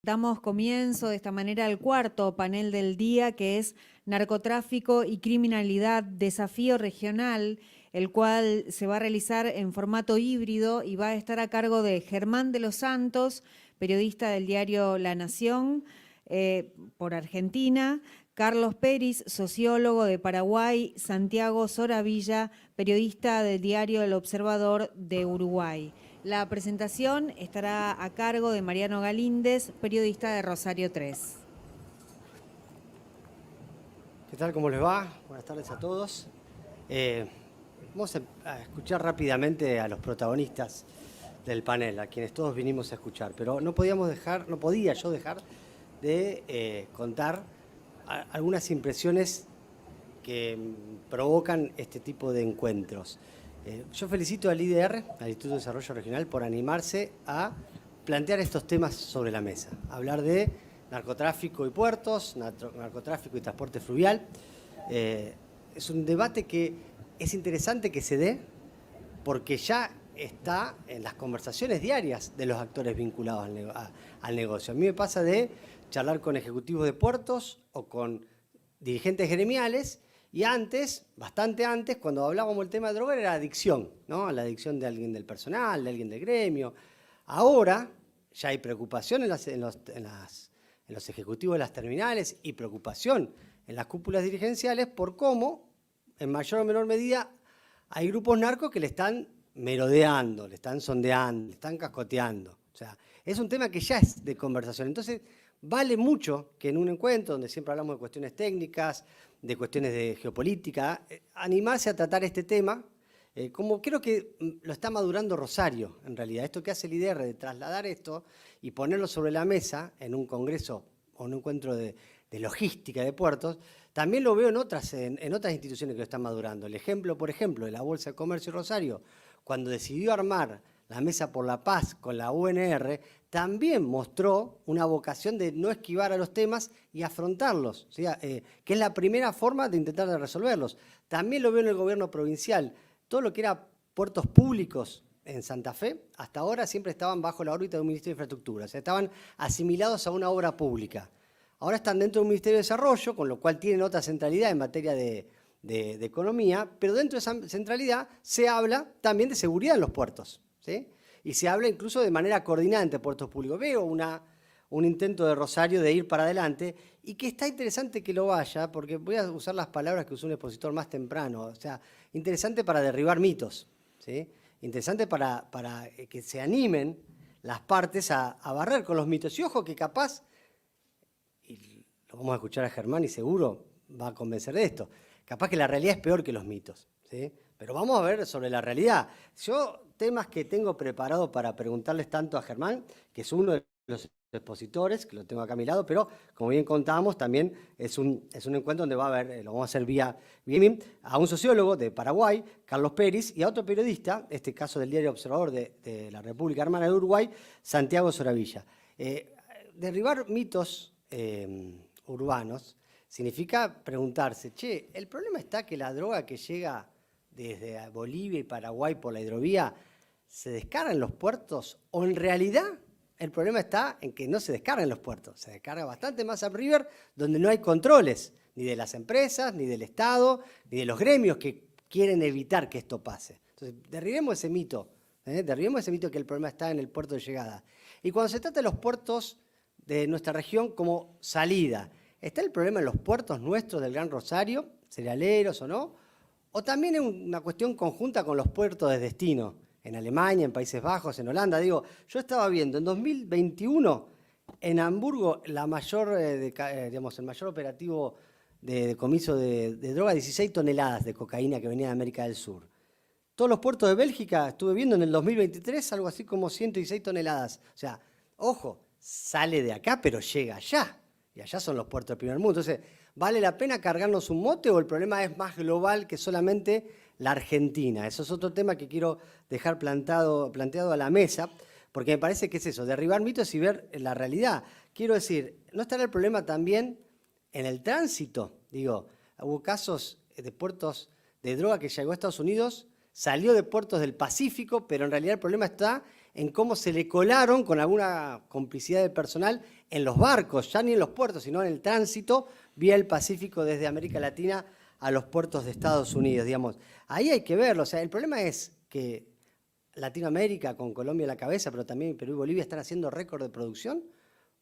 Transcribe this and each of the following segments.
Damos comienzo de esta manera al cuarto panel del día, que es Narcotráfico y Criminalidad, Desafío Regional, el cual se va a realizar en formato híbrido y va a estar a cargo de Germán de los Santos, periodista del diario La Nación, por Argentina, Carlos Peris, sociólogo de Paraguay, Santiago Soravilla, periodista del diario El Observador de Uruguay. La presentación estará a cargo de Mariano Galíndez, periodista de Rosario 3. ¿Qué tal? ¿Cómo les va? Buenas tardes a todos. Vamos a escuchar rápidamente a los protagonistas del panel, a quienes todos vinimos a escuchar, pero no podía yo dejar de contar algunas impresiones que provocan este tipo de encuentros. Yo felicito al IDR, al Instituto de Desarrollo Regional, por animarse a plantear estos temas sobre la mesa. Hablar de narcotráfico y puertos, narcotráfico y transporte fluvial. Es un debate que es interesante que se dé porque ya está en las conversaciones diarias de los actores vinculados al negocio. A mí me pasa de charlar con ejecutivos de puertos o con dirigentes gremiales. Y antes, bastante antes, cuando hablábamos del tema de droga, era adicción, ¿no? La adicción de alguien del personal, de alguien del gremio. Ahora ya hay preocupación en los ejecutivos de las terminales y preocupación en las cúpulas dirigenciales por cómo, en mayor o menor medida, hay grupos narcos que le están merodeando, le están sondeando, le están cascoteando. O sea, es un tema que ya es de conversación. Entonces, vale mucho que en un encuentro donde siempre hablamos de cuestiones técnicas, de cuestiones de geopolítica, animarse a tratar este tema, como creo que lo está madurando Rosario, en realidad. Esto que hace el IDR de trasladar esto y ponerlo sobre la mesa en un congreso o en un encuentro de logística de puertos, también lo veo en otras instituciones que lo están madurando. El ejemplo, por ejemplo, de la Bolsa de Comercio de Rosario, cuando decidió armar la Mesa por la Paz con la UNR, también mostró una vocación de no esquivar a los temas y afrontarlos, ¿sí? Que es la primera forma de intentar resolverlos. También lo veo en el gobierno provincial. Todo lo que era puertos públicos en Santa Fe, hasta ahora siempre estaban bajo la órbita de un Ministerio de Infraestructura, o sea, estaban asimilados a una obra pública. Ahora están dentro de un Ministerio de Desarrollo, con lo cual tienen otra centralidad en materia de economía, pero dentro de esa centralidad se habla también de seguridad en los puertos, ¿sí? Y se habla incluso de manera coordinada entre puertos públicos. Veo un intento de Rosario de ir para adelante y que está interesante que lo vaya, porque voy a usar las palabras que usó un expositor más temprano. O sea, interesante para derribar mitos, ¿sí? Interesante para que se animen las partes a barrer con los mitos. Y ojo que capaz, y lo vamos a escuchar a Germán y seguro va a convencer de esto, capaz que la realidad es peor que los mitos, ¿sí? Pero vamos a ver sobre la realidad. Yo, temas que tengo preparado para preguntarles tanto a Germán, que es uno de los expositores, que lo tengo acá a mi lado, pero como bien contábamos, también es un encuentro donde va a haber, lo vamos a hacer vía a un sociólogo de Paraguay, Carlos Peris, y a otro periodista, este caso del diario Observador de la República Hermana de Uruguay, Santiago Soravilla. Derribar mitos urbanos significa preguntarse, che, el problema está que la droga que llega desde Bolivia y Paraguay por la hidrovía se descarga en los puertos, o en realidad el problema está en que no se descarga en los puertos, se descarga bastante más al river, donde no hay controles, ni de las empresas, ni del Estado, ni de los gremios que quieren evitar que esto pase. Entonces, derribemos ese mito que el problema está en el puerto de llegada. Y cuando se trata de los puertos de nuestra región como salida, ¿está el problema en los puertos nuestros del Gran Rosario, cerealeros o no? O también es una cuestión conjunta con los puertos de destino, en Alemania, en Países Bajos, en Holanda. Digo, yo estaba viendo en 2021, en Hamburgo, el mayor operativo de decomiso de droga, 16 toneladas de cocaína que venía de América del Sur. Todos los puertos de Bélgica, estuve viendo en el 2023, algo así como 116 toneladas. O sea, ojo, sale de acá, pero llega allá. Y allá son los puertos del primer mundo. Entonces, ¿vale la pena cargarnos un mote o el problema es más global que solamente la Argentina? Eso es otro tema que quiero dejar planteado a la mesa, porque me parece que es eso, derribar mitos y ver la realidad. Quiero decir, ¿no estará el problema también en el tránsito? Digo, hubo casos de puertos de droga que llegó a Estados Unidos, salió de puertos del Pacífico, pero en realidad el problema está en cómo se le colaron con alguna complicidad de personal en los barcos, ya ni en los puertos, sino en el tránsito vía el Pacífico desde América Latina a los puertos de Estados Unidos, digamos. Ahí hay que verlo, o sea, el problema es que Latinoamérica, con Colombia a la cabeza, pero también Perú y Bolivia, están haciendo récord de producción,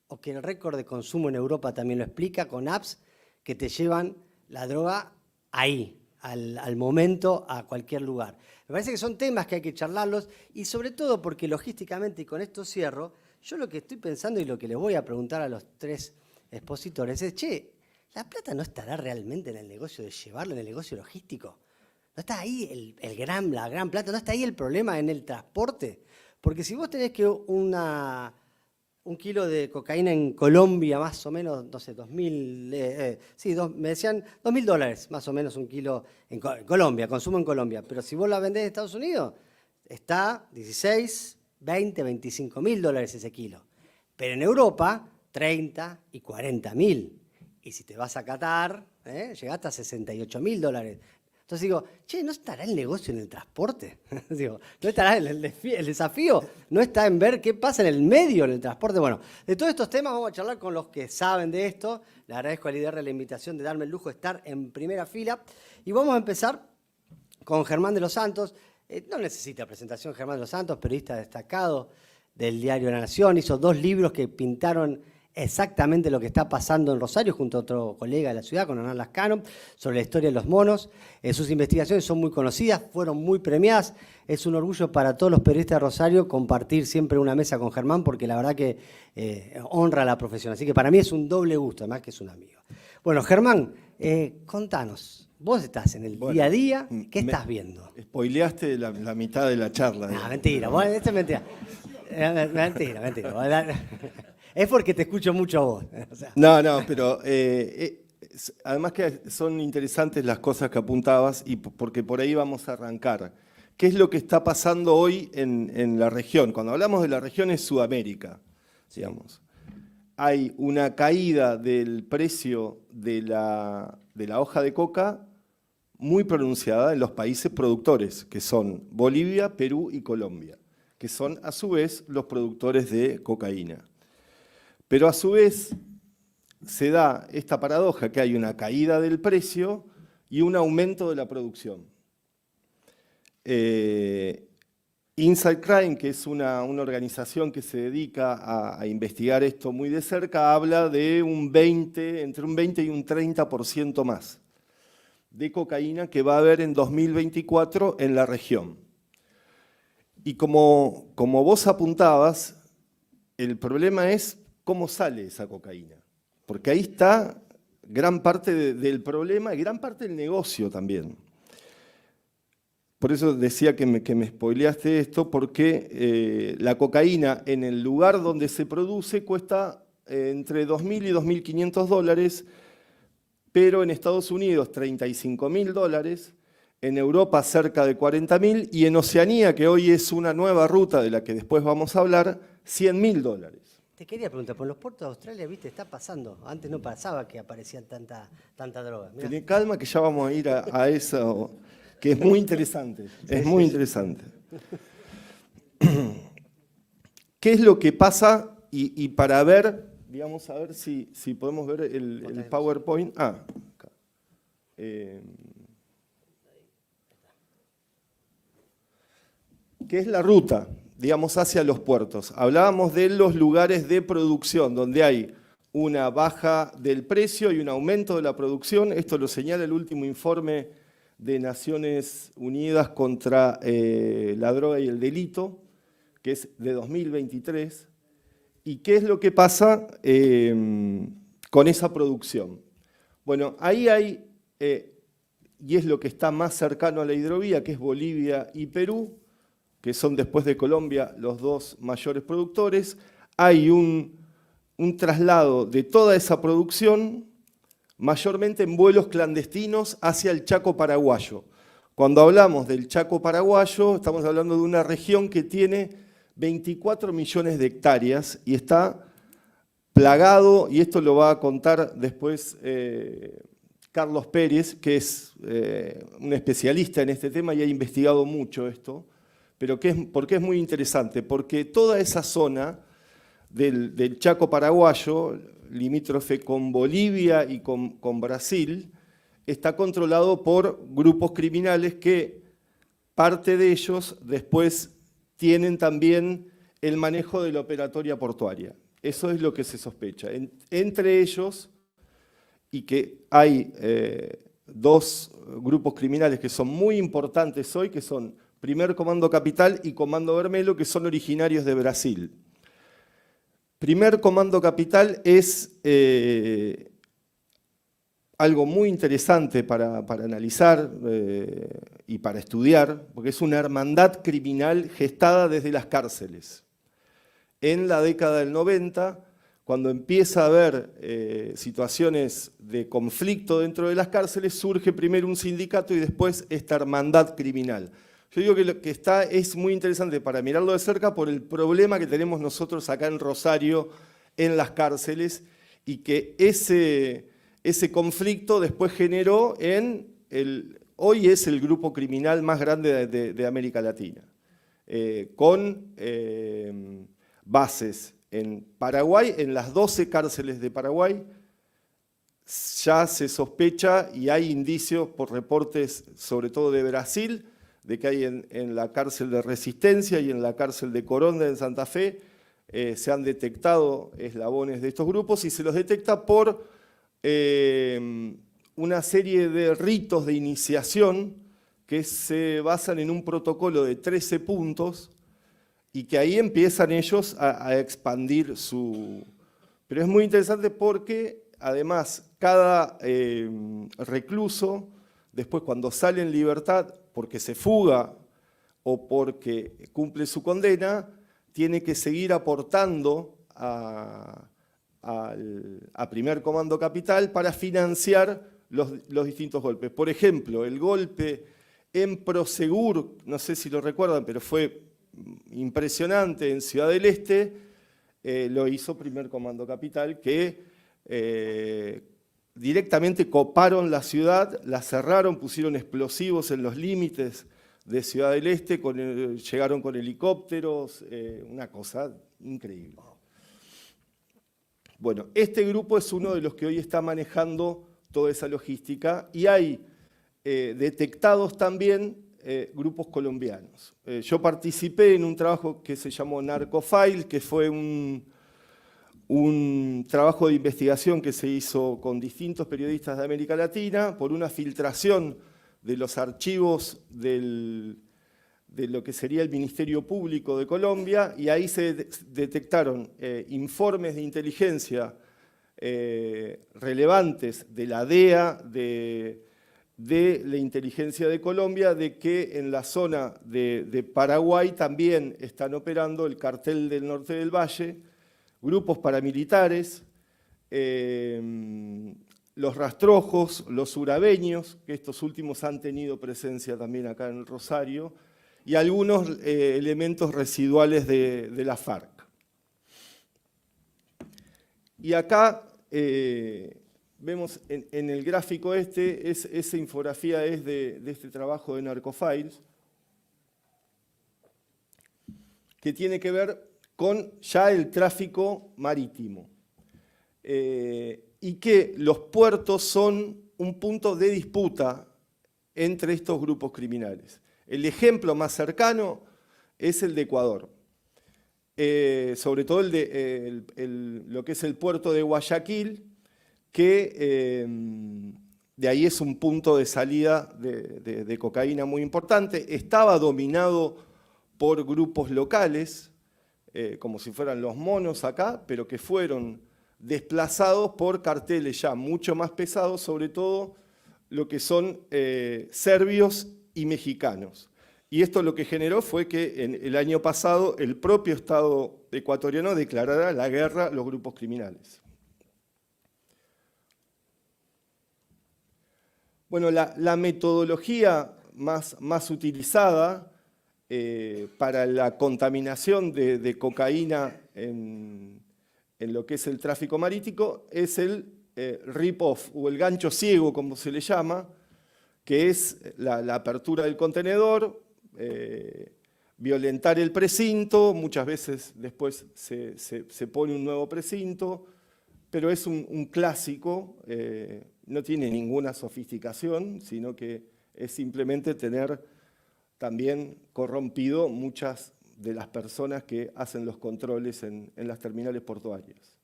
o que el récord de consumo en Europa también lo explica, con apps que te llevan la droga ahí, al momento, a cualquier lugar. Me parece que son temas que hay que charlarlos, y sobre todo porque logísticamente, y con esto cierro, yo lo que estoy pensando y lo que les voy a preguntar a los tres expositores es, che, ¿la plata no estará realmente en el negocio de llevarlo, en el negocio logístico? ¿No está ahí la gran plata? ¿No está ahí el problema en el transporte? Porque si vos tenés que un kilo de cocaína en Colombia, más o menos, no sé, me decían $2.000 más o menos un kilo en Colombia, consumo en Colombia. Pero si vos la vendés en Estados Unidos, está 16, 20, $25.000 ese kilo. Pero en Europa, 30 y 40.000. Y si te vas a Qatar, llegaste a $68.000. Entonces digo, che, ¿no estará el negocio en el transporte? Digo, ¿no estará el desafío? ¿No está en ver qué pasa en el medio, en el transporte? Bueno, de todos estos temas vamos a charlar con los que saben de esto. Le agradezco al IDR la invitación de darme el lujo de estar en primera fila. Y vamos a empezar con Germán de los Santos. No necesita presentación Germán de los Santos, periodista destacado del diario La Nación. Hizo 2 libros que pintaron exactamente lo que está pasando en Rosario, junto a otro colega de la ciudad, con Hernán Lascano, sobre la historia de los monos. Sus investigaciones son muy conocidas, fueron muy premiadas. Es un orgullo para todos los periodistas de Rosario compartir siempre una mesa con Germán, porque la verdad que honra la profesión. Así que para mí es un doble gusto, además que es un amigo. Bueno, Germán, contanos. Vos estás en el día a día, ¿qué estás viendo? Spoileaste la mitad de la charla. No, mentira, esto es mentira. Mentira. Es porque te escucho mucho a vos. O sea. No, pero además que son interesantes las cosas que apuntabas y porque por ahí vamos a arrancar. ¿Qué es lo que está pasando hoy en la región? Cuando hablamos de la región es Sudamérica, digamos. Hay una caída del precio de la hoja de coca muy pronunciada en los países productores, que son Bolivia, Perú y Colombia, que son a su vez los productores de cocaína. Pero a su vez se da esta paradoja que hay una caída del precio y un aumento de la producción. Inside Crime, que es una organización que se dedica a investigar esto muy de cerca, habla de entre un 20 y un 30% más de cocaína que va a haber en 2024 en la región. Y como vos apuntabas, el problema es cómo sale esa cocaína. Porque ahí está gran parte del problema y gran parte del negocio también. Por eso decía que me spoileaste esto, porque la cocaína en el lugar donde se produce cuesta entre $2.000 y $2.500, pero en Estados Unidos $35.000, en Europa cerca de $40.000 y en Oceanía, que hoy es una nueva ruta de la que después vamos a hablar, $100.000. Te quería preguntar, por los puertos de Australia, ¿viste? Está pasando. Antes no pasaba que aparecía tanta droga. Mirá. Tené calma que ya vamos a ir a eso, que es muy interesante. Es muy interesante. ¿Qué es lo que pasa? Y para ver, digamos, a ver si podemos ver el PowerPoint. Acá. ¿Qué es la ruta? Digamos, hacia los puertos. Hablábamos de los lugares de producción, donde hay una baja del precio y un aumento de la producción. Esto lo señala el último informe de Naciones Unidas contra la droga y el delito, que es de 2023. ¿Y qué es lo que pasa con esa producción? Bueno, ahí hay, y es lo que está más cercano a la hidrovía, que es Bolivia y Perú, que son después de Colombia los 2 mayores productores. Hay un traslado de toda esa producción, mayormente en vuelos clandestinos hacia el Chaco paraguayo. Cuando hablamos del Chaco paraguayo, estamos hablando de una región que tiene 24 millones de hectáreas y está plagado, y esto lo va a contar después Carlos Pérez, que es un especialista en este tema y ha investigado mucho esto, pero ¿por qué es muy interesante? Porque toda esa zona del Chaco paraguayo, limítrofe con Bolivia y con Brasil, está controlado por grupos criminales que parte de ellos después tienen también el manejo de la operatoria portuaria. Eso es lo que se sospecha. Entre ellos, y que hay dos grupos criminales que son muy importantes hoy, que son Primer Comando Capital y Comando Vermelho, que son originarios de Brasil. Primer Comando Capital es algo muy interesante para analizar y para estudiar, porque es una hermandad criminal gestada desde las cárceles. En la década del 90, cuando empieza a haber situaciones de conflicto dentro de las cárceles, surge primero un sindicato y después esta hermandad criminal. Yo digo que lo que es muy interesante para mirarlo de cerca por el problema que tenemos nosotros acá en Rosario en las cárceles y que ese conflicto después generó hoy es el grupo criminal más grande de América Latina, con bases en Paraguay, en las 12 cárceles de Paraguay. Ya se sospecha y hay indicios por reportes, sobre todo de Brasil, de que hay en la cárcel de Resistencia y en la cárcel de Coronda en Santa Fe, se han detectado eslabones de estos grupos y se los detecta por una serie de ritos de iniciación que se basan en un protocolo de 13 puntos y que ahí empiezan ellos a expandir su... Pero es muy interesante porque además cada recluso, después cuando sale en libertad, porque se fuga o porque cumple su condena, tiene que seguir aportando a Primer Comando Capital para financiar los distintos golpes. Por ejemplo, el golpe en Prosegur, no sé si lo recuerdan, pero fue impresionante en Ciudad del Este, lo hizo Primer Comando Capital, que directamente coparon la ciudad, la cerraron, pusieron explosivos en los límites de Ciudad del Este, llegaron con helicópteros, una cosa increíble. Bueno, este grupo es uno de los que hoy está manejando toda esa logística y hay detectados también grupos colombianos. Yo participé en un trabajo que se llamó Narcofile, que fue un trabajo de investigación que se hizo con distintos periodistas de América Latina por una filtración de los archivos de lo que sería el Ministerio Público de Colombia, y ahí se detectaron informes de inteligencia relevantes de la DEA, de la inteligencia de Colombia, de que en la zona de Paraguay también están operando el Cartel del Norte del Valle, grupos paramilitares, los rastrojos, los urabeños, que estos últimos han tenido presencia también acá en Rosario, y algunos elementos residuales de la FARC. Y acá vemos en el gráfico esa infografía es de este trabajo de Narcofiles, que tiene que ver con ya el tráfico marítimo. Y que los puertos son un punto de disputa entre estos grupos criminales. El ejemplo más cercano es el de Ecuador, sobre todo lo que es el puerto de Guayaquil, que de ahí es un punto de salida de cocaína muy importante. Estaba dominado por grupos locales, como si fueran los monos acá, pero que fueron desplazados por carteles ya mucho más pesados, sobre todo lo que son serbios y mexicanos. Y esto lo que generó fue que en el año pasado el propio Estado ecuatoriano declarara la guerra a los grupos criminales. Bueno, la metodología más utilizada para la contaminación de cocaína en lo que es el tráfico marítimo es el rip-off o el gancho ciego, como se le llama, que es la apertura del contenedor, violentar el precinto, muchas veces después se pone un nuevo precinto, pero es un clásico, no tiene ninguna sofisticación, sino que es simplemente tener también corrompido muchas de las personas que hacen los controles en las terminales portuarias.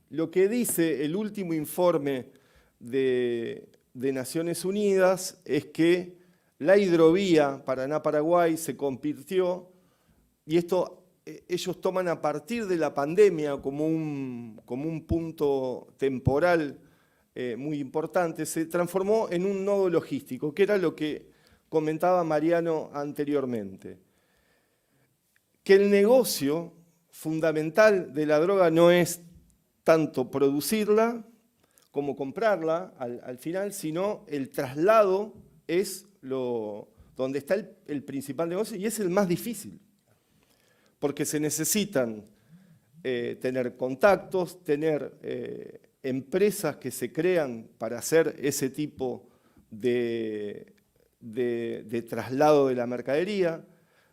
Lo que dice el último informe de Naciones Unidas es que la hidrovía Paraná-Paraguay se convirtió, y esto ellos toman a partir de la pandemia como un punto temporal muy importante, se transformó en un nodo logístico, que era lo que comentaba Mariano anteriormente. Que el negocio fundamental de la droga no es tanto producirla como comprarla al final, sino el traslado es donde está el principal negocio y es el más difícil. Porque se necesitan tener contactos, tener empresas que se crean para hacer ese tipo de traslado de la mercadería.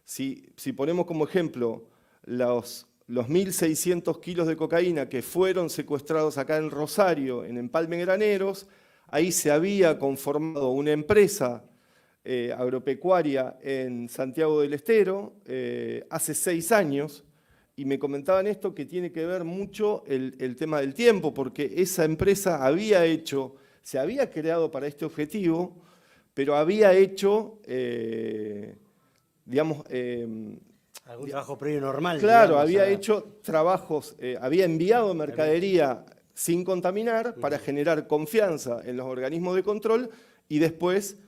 Si ponemos como ejemplo los 1.600 kilos de cocaína que fueron secuestrados acá en Rosario, en Empalme Graneros, ahí se había conformado una empresa agropecuaria en Santiago del Estero hace 6 años, y me comentaban esto que tiene que ver mucho el tema del tiempo, porque esa empresa se había creado para este objetivo, pero había hecho, algún trabajo previo normal. Claro, había hecho trabajos, había enviado mercadería sin contaminar para generar confianza en los organismos de control y después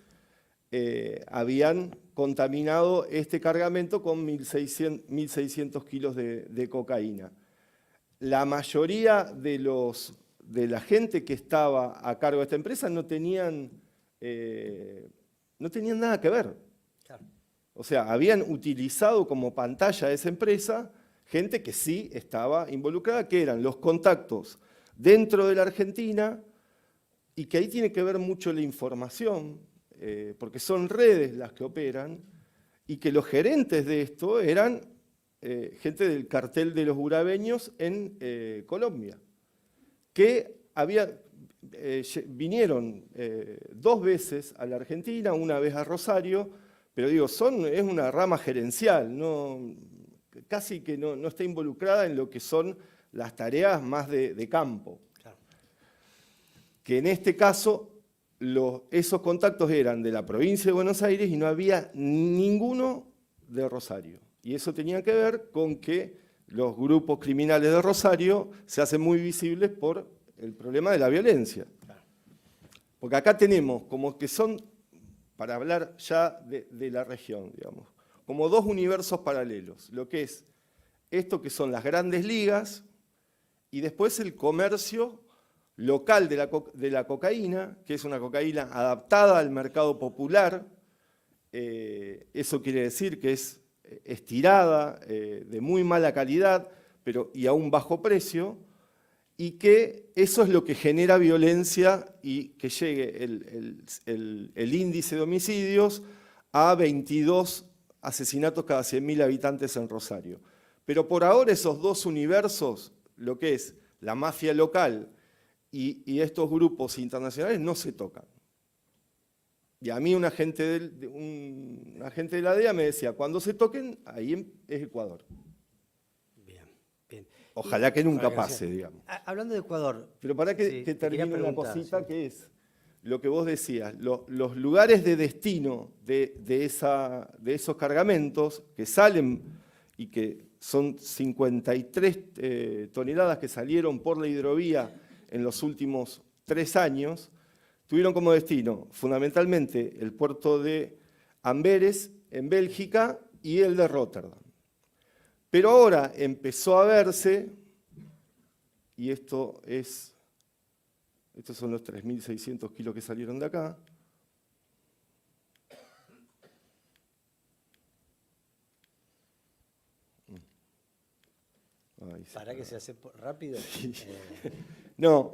habían contaminado este cargamento con 1.600 kilos de cocaína. La mayoría de la gente que estaba a cargo de esta empresa no tenían nada que ver. Claro. O sea, habían utilizado como pantalla de esa empresa gente que sí estaba involucrada, que eran los contactos dentro de la Argentina, y que ahí tiene que ver mucho la información, porque son redes las que operan, y que los gerentes de esto eran gente del cartel de los urabeños en Colombia, que vinieron 2 veces a la Argentina, una vez a Rosario, pero digo, es una rama gerencial, casi que no está involucrada en lo que son las tareas más de campo. Claro. Que en este caso esos contactos eran de la provincia de Buenos Aires y no había ninguno de Rosario. Y eso tenía que ver con que los grupos criminales de Rosario se hacen muy visibles por el problema de la violencia. Porque acá tenemos como que son, para hablar ya de la región, digamos, como 2 universos paralelos. Lo que es esto que son las grandes ligas y después el comercio local de la cocaína, que es una cocaína adaptada al mercado popular. Eso quiere decir que es estirada, de muy mala calidad, y a un bajo precio, y que eso es lo que genera violencia y que llegue el índice de homicidios a 22 asesinatos cada 100.000 habitantes en Rosario. Pero por ahora esos 2 universos, lo que es la mafia local y estos grupos internacionales, no se tocan. Y a mí un agente de la DEA me decía, cuando se toquen, ahí es Ecuador. Bien. Ojalá que nunca pase, digamos. Hablando de Ecuador. Pero para que termine una cosita, que es lo que vos decías, los lugares de destino de esos cargamentos que salen y que son 53 toneladas que salieron por la hidrovía en los últimos 3 años, tuvieron como destino fundamentalmente el puerto de Amberes en Bélgica y el de Rotterdam. Pero ahora empezó a verse, y estos son los 3.600 kilos que salieron de acá. ¿Para que se hace rápido? Sí. No,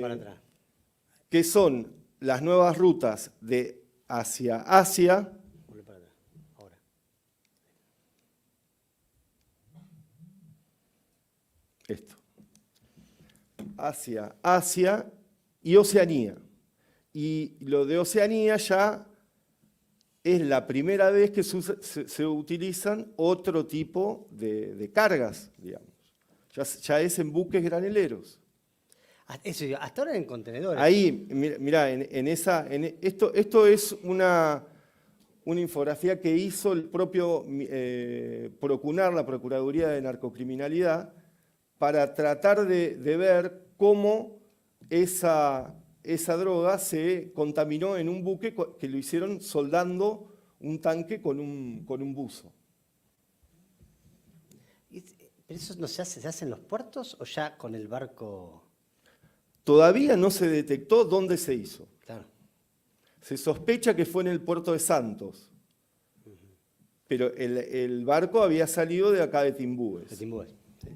para atrás. Que son las nuevas rutas hacia Asia. Para atrás. Ahora. esto. Hacia Asia y Oceanía. Y lo de Oceanía ya es la primera vez que se utilizan otro tipo de cargas, digamos. Ya es en buques graneleros. Eso, hasta ahora en contenedores. Ahí, mirá, esto es una infografía que hizo el propio Procunar, la Procuraduría de Narcocriminalidad, para tratar de ver cómo esa droga se contaminó en un buque que lo hicieron soldando un tanque con un buzo. ¿Pero eso no se hace en los puertos o ya con el barco? Todavía no se detectó dónde se hizo. Claro. Se sospecha que fue en el puerto de Santos, pero el barco había salido de acá de Timbúes. De Timbúes, sí.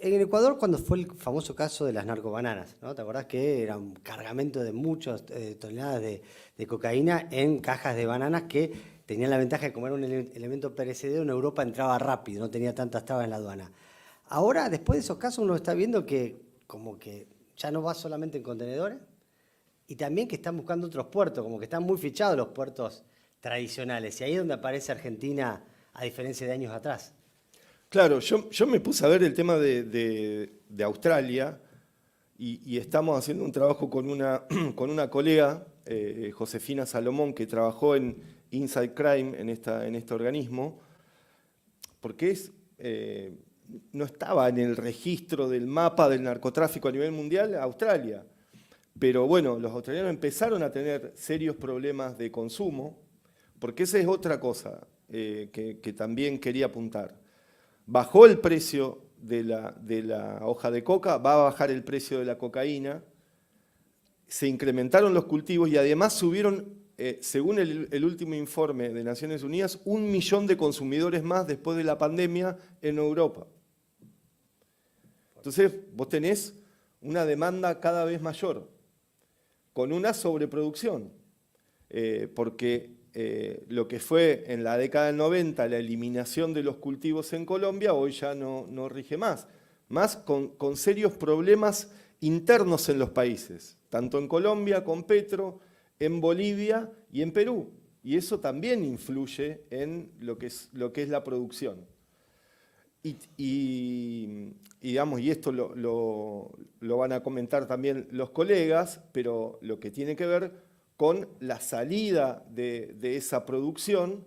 En Ecuador, cuando fue el famoso caso de las narcobananas, ¿no? ¿Te acordás que era un cargamento de muchas toneladas de cocaína en cajas de bananas que tenían la ventaja de como era un elemento perecedero, en Europa entraba rápido, no tenía tantas trabas en la aduana? Ahora, después de esos casos, uno está viendo que como que ya no va solamente en contenedores y también que están buscando otros puertos, como que están muy fichados los puertos tradicionales. Y ahí es donde aparece Argentina, a diferencia de años atrás. Claro, yo me puse a ver el tema de Australia y estamos haciendo un trabajo con una colega, Josefina Salomón, que trabajó en Inside Crime, en este organismo, porque no estaba en el registro del mapa del narcotráfico a nivel mundial Australia. Pero bueno, los australianos empezaron a tener serios problemas de consumo, porque esa es otra cosa que también quería apuntar. Bajó el precio de la hoja de coca, va a bajar el precio de la cocaína, se incrementaron los cultivos y además subieron, según el último informe de Naciones Unidas, 1 millón de consumidores más después de la pandemia en Europa. Entonces, vos tenés una demanda cada vez mayor, con una sobreproducción, porque lo que fue en la década del 90 la eliminación de los cultivos en Colombia, hoy ya no rige más con serios problemas internos en los países, tanto en Colombia con Petro, en Bolivia y en Perú, y eso también influye en lo que es la producción. Digamos, y esto lo van a comentar también los colegas, pero lo que tiene que ver con la salida de esa producción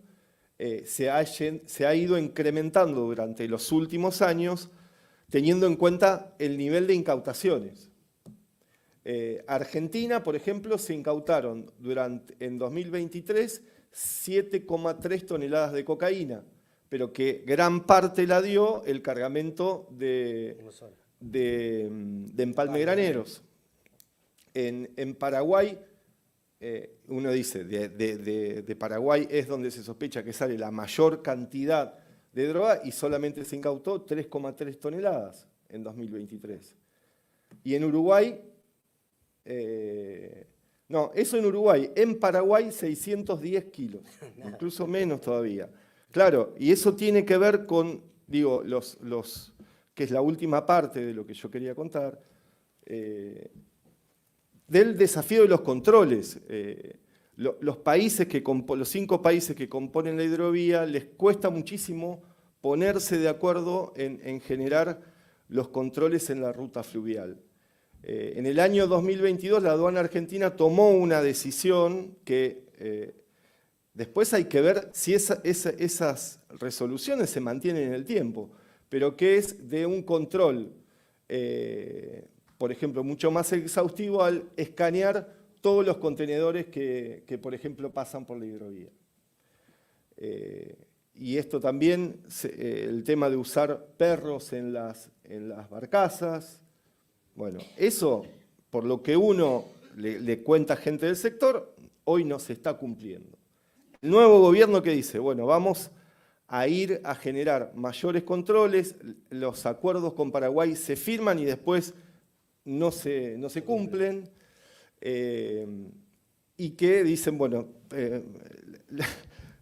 se ha ido incrementando durante los últimos años, teniendo en cuenta el nivel de incautaciones. Argentina, por ejemplo, se incautaron en 2023 7,3 toneladas de cocaína, pero que gran parte la dio el cargamento de empalme graneros. En Paraguay, uno dice, de Paraguay es donde se sospecha que sale la mayor cantidad de droga y solamente se incautó 3,3 toneladas en 2023. Y en Uruguay, no, eso en Uruguay, en Paraguay 610 kilos, incluso menos todavía. Claro, y eso tiene que ver con, digo, que es la última parte de lo que yo quería contar, del desafío de los controles. Los 5 países que componen la hidrovía les cuesta muchísimo ponerse de acuerdo en generar los controles en la ruta fluvial. En el año 2022 la aduana argentina tomó una decisión que después hay que ver si esas resoluciones se mantienen en el tiempo, pero que es de un control, por ejemplo, mucho más exhaustivo al escanear todos los contenedores que por ejemplo, pasan por la hidrovía. Y esto también, el tema de usar perros en las barcazas. Bueno, eso, por lo que uno le cuenta a gente del sector, hoy no se está cumpliendo. El nuevo gobierno que dice, bueno, vamos a ir a generar mayores controles, los acuerdos con Paraguay se firman y después no se cumplen, y que dicen, bueno,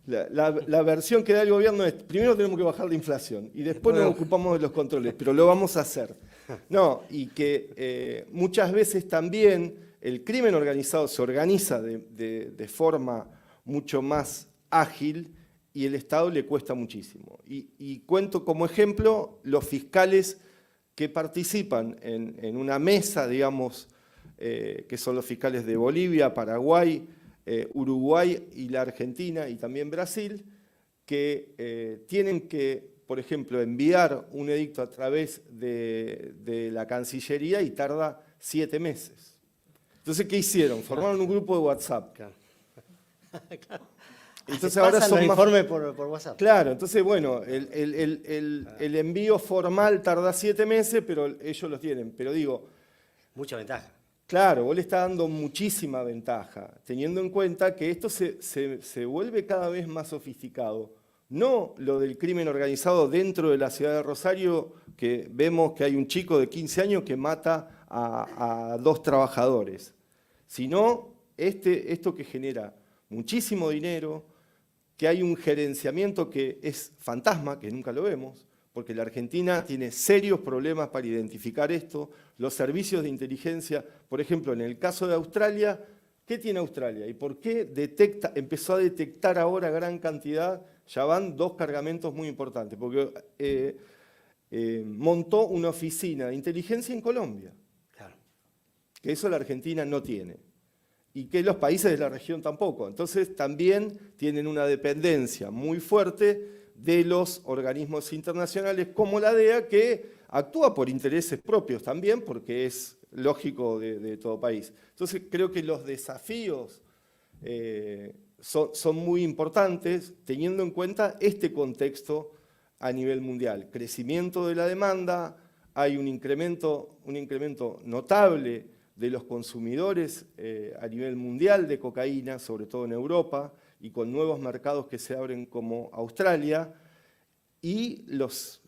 La versión que da el gobierno es, primero tenemos que bajar la inflación y después nos ocupamos de los controles, pero lo vamos a hacer. No, y que muchas veces también el crimen organizado se organiza de forma mucho más ágil y el Estado le cuesta muchísimo. Y cuento como ejemplo los fiscales que participan en una mesa, digamos, que son los fiscales de Bolivia, Paraguay, Uruguay y la Argentina y también Brasil, que tienen que, por ejemplo, enviar un edicto a través de la Cancillería y tarda 7 meses. Entonces, ¿qué hicieron? Formaron un grupo de WhatsApp. Entonces ahora son los más... informes por WhatsApp. Claro, entonces, bueno, el envío formal tarda 7 meses, pero ellos los tienen. Pero digo... Mucha ventaja. Claro, vos le estás dando muchísima ventaja, teniendo en cuenta que esto se vuelve cada vez más sofisticado. No lo del crimen organizado dentro de la ciudad de Rosario, que vemos que hay un chico de 15 años que mata a 2 trabajadores, sino esto que genera muchísimo dinero, que hay un gerenciamiento que es fantasma, que nunca lo vemos, porque la Argentina tiene serios problemas para identificar esto. Los servicios de inteligencia, por ejemplo, en el caso de Australia, ¿qué tiene Australia? ¿Y por qué empezó a detectar ahora gran cantidad? Ya van 2 cargamentos muy importantes, porque montó una oficina de inteligencia en Colombia, Claro. que eso la Argentina no tiene, y que los países de la región tampoco. Entonces también tienen una dependencia muy fuerte de los organismos internacionales como la DEA, que actúa por intereses propios también, porque es lógico de todo país. Entonces creo que los desafíos son muy importantes, teniendo en cuenta este contexto a nivel mundial. Crecimiento de la demanda, hay un incremento notable de los consumidores a nivel mundial de cocaína, sobre todo en Europa, y con nuevos mercados que se abren como Australia, y las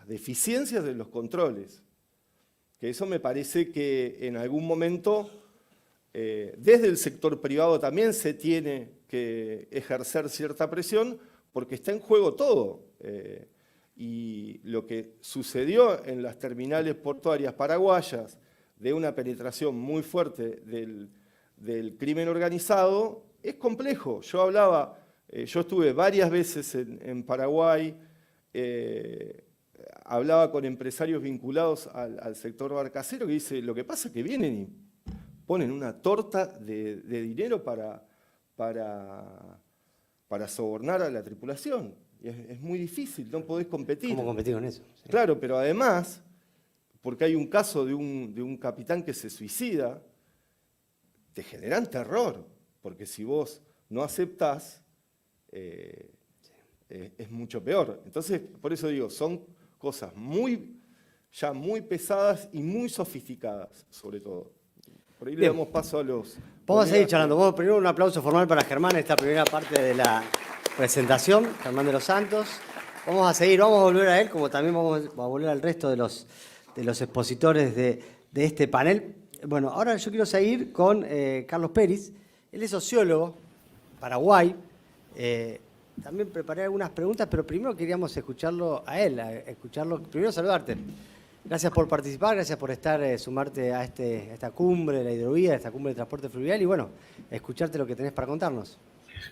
deficiencias de los controles. Que eso me parece que en algún momento, desde el sector privado también se tiene que ejercer cierta presión, porque está en juego todo. Y lo que sucedió en las terminales portuarias paraguayas, de una penetración muy fuerte del crimen organizado, es complejo. Yo estuve varias veces en Paraguay, hablaba con empresarios vinculados al sector barcacero que dice, lo que pasa es que vienen y ponen una torta de dinero para sobornar a la tripulación. Y es muy difícil, no podés competir. ¿Cómo competir con eso? Sí. Claro, pero además, porque hay un caso de un capitán que se suicida, te generan terror, porque si vos no aceptás, es mucho peor. Entonces, por eso digo, son cosas ya muy pesadas y muy sofisticadas, sobre todo. Por ahí le damos paso a los... Vamos a seguir charlando. Vamos primero un aplauso formal para Germán, esta primera parte de la presentación, Germán de los Santos. Vamos a seguir, vamos a volver a él, como también vamos a volver al resto de los expositores de este panel. Bueno, ahora yo quiero seguir con Carlos Peris. Él es sociólogo, Paraguay. También preparé algunas preguntas, pero primero queríamos escucharlo a él, primero saludarte. Gracias por participar, gracias por sumarte a esta cumbre de la hidrovía, a esta cumbre de transporte fluvial y bueno, escucharte lo que tenés para contarnos.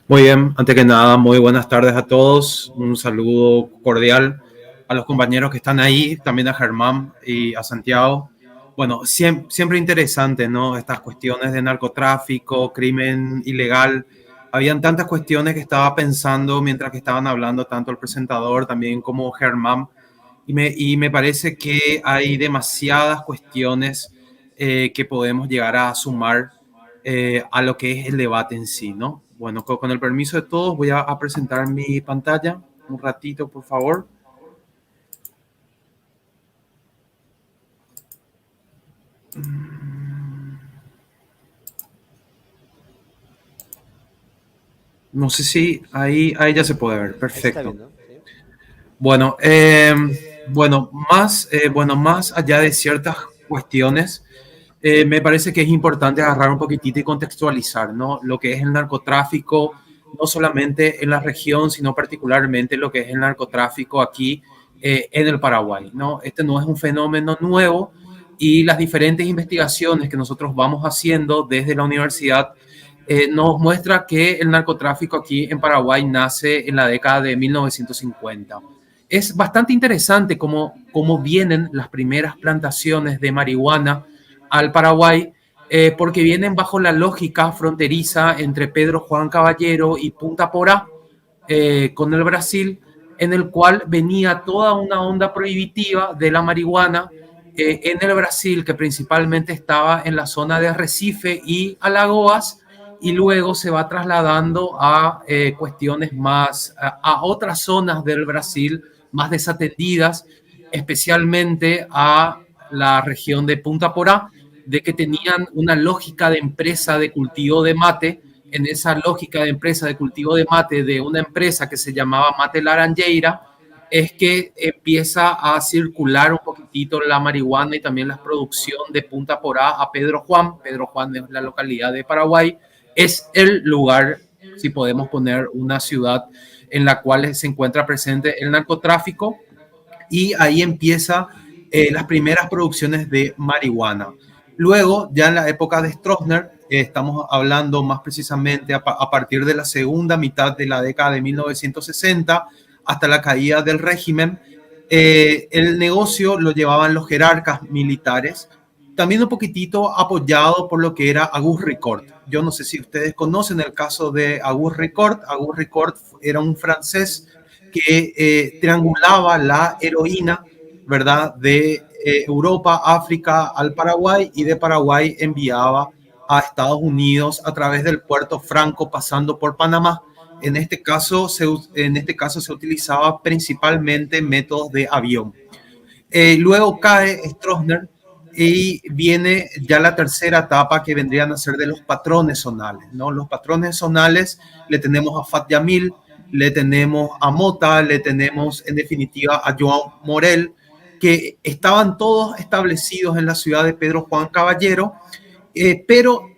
Muy bien, antes que nada, muy buenas tardes a todos. Un saludo cordial a los compañeros que están ahí, también a Germán y a Santiago. Bueno, siempre interesante, ¿no? Estas cuestiones de narcotráfico, crimen ilegal. Habían tantas cuestiones que estaba pensando mientras que estaban hablando tanto el presentador también como Germán. Y me parece que hay demasiadas cuestiones que podemos llegar a sumar a lo que es el debate en sí, ¿no? Bueno, con el permiso de todos voy a presentar mi pantalla. Un ratito, por favor. No sé si ahí ya se puede ver. Perfecto. Bueno, más allá de ciertas cuestiones, me parece que es importante agarrar un poquitito y contextualizar, ¿no? Lo que es el narcotráfico no solamente en la región, sino particularmente lo que es el narcotráfico aquí en el Paraguay, ¿no? Este no es un fenómeno nuevo y las diferentes investigaciones que nosotros vamos haciendo desde la universidad nos muestra que el narcotráfico aquí en Paraguay nace en la década de 1950. Es bastante interesante cómo vienen las primeras plantaciones de marihuana al Paraguay, porque vienen bajo la lógica fronteriza entre Pedro Juan Caballero y Punta Porá, con el Brasil, en el cual venía toda una onda prohibitiva de la marihuana en el Brasil, que principalmente estaba en la zona de Recife y Alagoas, y luego se va trasladando a cuestiones más, a otras zonas del Brasil más desatendidas, especialmente a la región de Punta Porá, de que tenían una lógica de empresa de cultivo de mate. En esa lógica de empresa de cultivo de mate de una empresa que se llamaba Mate Laranjeira, es que empieza a circular un poquitito la marihuana y también la producción de Punta Porá a Pedro Juan. Pedro Juan es la localidad de Paraguay, es el lugar, si podemos poner una ciudad en la cual se encuentra presente el narcotráfico, y ahí empieza las primeras producciones de marihuana. Luego, ya en la época de Stroessner, estamos hablando más precisamente a partir de la segunda mitad de la década de 1960 hasta la caída del régimen, el negocio lo llevaban los jerarcas militares, también un poquitito apoyado por lo que era Auguste Ricord. Yo no sé si ustedes conocen el caso de Auguste Ricord. Auguste Ricord era un francés que triangulaba la heroína, ¿verdad?, de Europa, África al Paraguay, y de Paraguay enviaba a Estados Unidos a través del puerto Franco, pasando por Panamá. En este caso se utilizaba principalmente métodos de avión. Luego cae Stroessner y viene ya la tercera etapa, que vendrían a ser de los patrones zonales, ¿no? Los patrones zonales le tenemos a Fat Yamil, le tenemos a Mota, le tenemos en definitiva a Joan Morel, que estaban todos establecidos en la ciudad de Pedro Juan Caballero, pero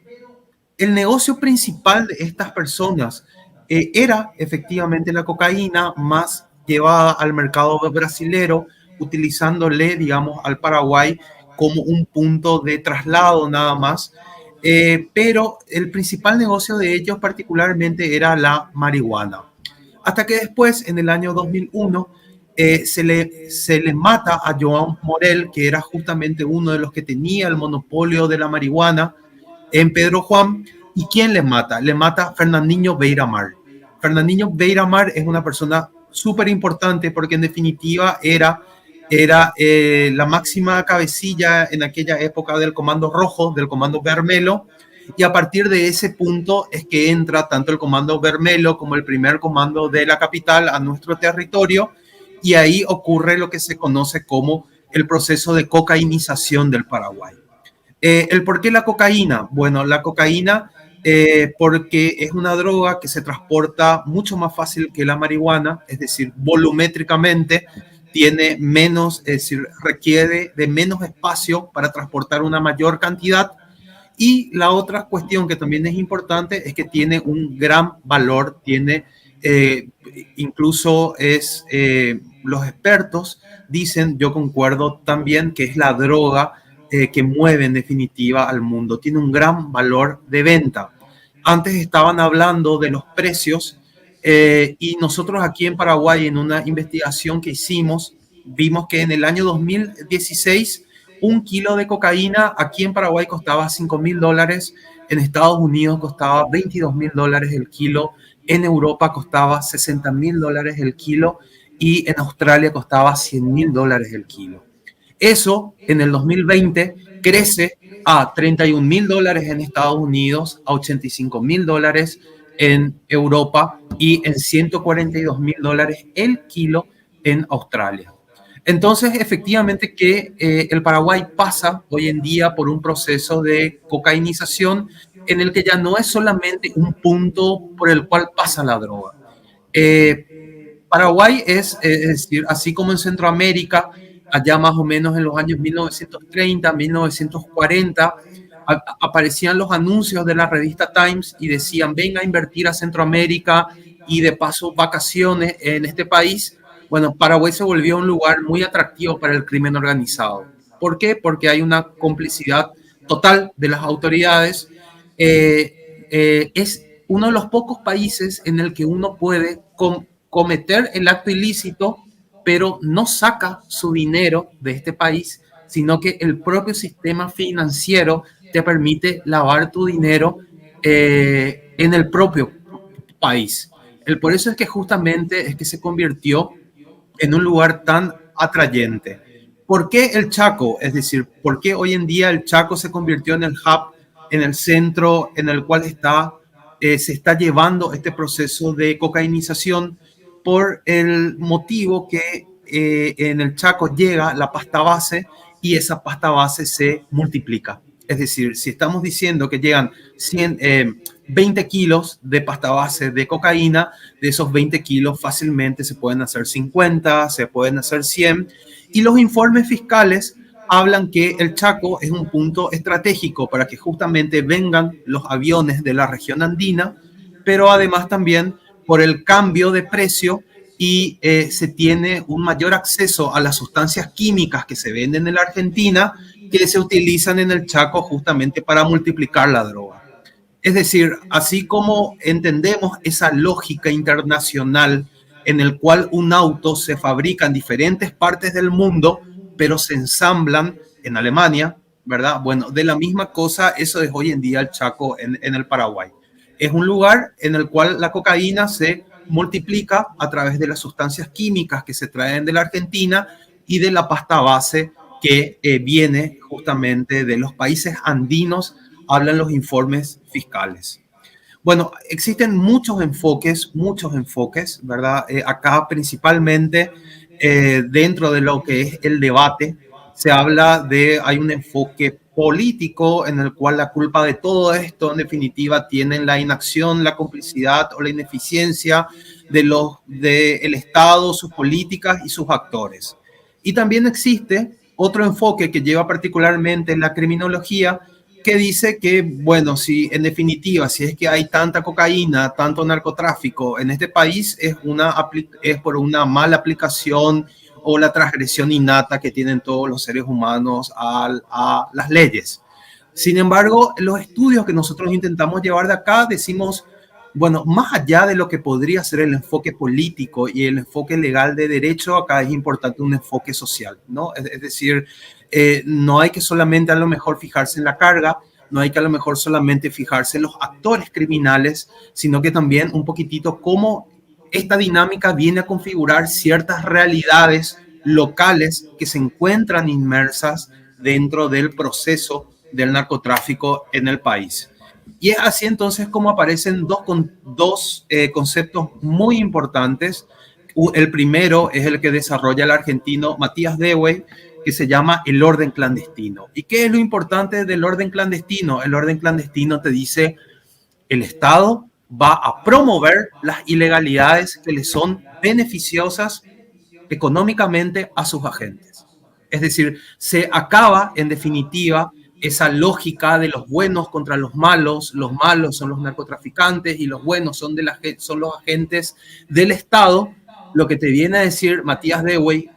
el negocio principal de estas personas era efectivamente la cocaína, más llevada al mercado brasilero, utilizándole, digamos, al Paraguay como un punto de traslado nada más. Pero el principal negocio de ellos particularmente era la marihuana. Hasta que después, en el año 2001, se le mata a Joan Morel, que era justamente uno de los que tenía el monopolio de la marihuana en Pedro Juan. ¿Y quién le mata? Le mata Fernandinho Beiramar. Fernandinho Beiramar es una persona súper importante porque en definitiva era la máxima cabecilla en aquella época del Comando Rojo, del Comando Vermelho, y a partir de ese punto es que entra tanto el Comando Vermelho como el primer comando de la capital a nuestro territorio, y ahí ocurre lo que se conoce como el proceso de cocainización del Paraguay. ¿El por qué la cocaína? Bueno, la cocaína porque es una droga que se transporta mucho más fácil que la marihuana, es decir, volumétricamente tiene menos, es decir, requiere de menos espacio para transportar una mayor cantidad. Y la otra cuestión que también es importante es que tiene un gran valor, tiene incluso los expertos dicen, yo concuerdo también, que es la droga que mueve en definitiva al mundo, tiene un gran valor de venta. Antes estaban hablando de los precios y nosotros aquí en Paraguay, en una investigación que hicimos, vimos que en el año 2016 un kilo de cocaína aquí en Paraguay costaba $5.000, en Estados Unidos costaba $22.000 el kilo, en Europa costaba $60.000 el kilo y en Australia costaba $100.000 el kilo. Eso en el 2020 crece a $31.000 en Estados Unidos, a $85.000 en Europa y en $142.000 el kilo en Australia. Entonces, efectivamente que el Paraguay pasa hoy en día por un proceso de cocainización en el que ya no es solamente un punto por el cual pasa la droga. Paraguay es decir, así como en Centroamérica, allá más o menos en los años 1930, 1940, aparecían los anuncios de la revista Times y decían, venga a invertir a Centroamérica y de paso vacaciones en este país. Bueno, Paraguay se volvió un lugar muy atractivo para el crimen organizado. ¿Por qué? Porque hay una complicidad total de las autoridades. Es uno de los pocos países en el que uno puede cometer el acto ilícito, pero no saca su dinero de este país, sino que el propio sistema financiero te permite lavar tu dinero en el propio país. Por eso es que justamente es que se convirtió en un lugar tan atrayente. ¿Por qué el Chaco? Es decir, ¿por qué hoy en día el Chaco se convirtió en el hub, en el centro en el cual se está llevando este proceso de cocainización? Por el motivo que en el Chaco llega la pasta base y esa pasta base se multiplica. Es decir, si estamos diciendo que llegan 20 kilos de pasta base de cocaína, de esos 20 kilos fácilmente se pueden hacer 50, se pueden hacer 100. Y los informes fiscales hablan que el Chaco es un punto estratégico para que justamente vengan los aviones de la región andina, pero además también por el cambio de precio y se tiene un mayor acceso a las sustancias químicas que se venden en la Argentina que se utilizan en el Chaco justamente para multiplicar la droga. Es decir, así como entendemos esa lógica internacional en el cual un auto se fabrica en diferentes partes del mundo, pero se ensamblan en Alemania, ¿verdad? Bueno, de la misma cosa, eso es hoy en día el Chaco en el Paraguay. Es un lugar en el cual la cocaína se multiplica a través de las sustancias químicas que se traen de la Argentina y de la pasta base que viene justamente de los países andinos, hablan los informes fiscales. Bueno, existen muchos enfoques, ¿verdad? Acá principalmente dentro de lo que es el debate, se habla hay un enfoque político en el cual la culpa de todo esto en definitiva tienen la inacción, la complicidad o la ineficiencia del Estado, sus políticas y sus actores. Y también existe otro enfoque que lleva particularmente la criminología, que dice que, bueno, si en definitiva, si es que hay tanta cocaína, tanto narcotráfico en este país, es por una mala aplicación o la transgresión innata que tienen todos los seres humanos a las leyes. Sin embargo, los estudios que nosotros intentamos llevar de acá, decimos, bueno, más allá de lo que podría ser el enfoque político y el enfoque legal de derecho, acá es importante un enfoque social, ¿no? Es decir, no hay que solamente a lo mejor fijarse en la carga, no hay que a lo mejor solamente fijarse en los actores criminales, sino que también un poquitito cómo esta dinámica viene a configurar ciertas realidades locales que se encuentran inmersas dentro del proceso del narcotráfico en el país. Y es así entonces como aparecen dos conceptos muy importantes. El primero es el que desarrolla el argentino Matías Dewey, que se llama el orden clandestino. ¿Y qué es lo importante del orden clandestino? El orden clandestino te dice, el Estado va a promover las ilegalidades que le son beneficiosas económicamente a sus agentes. Es decir, se acaba en definitiva esa lógica de los buenos contra los malos son los narcotraficantes y los buenos son los agentes del Estado. Lo que te viene a decir Matías Dewey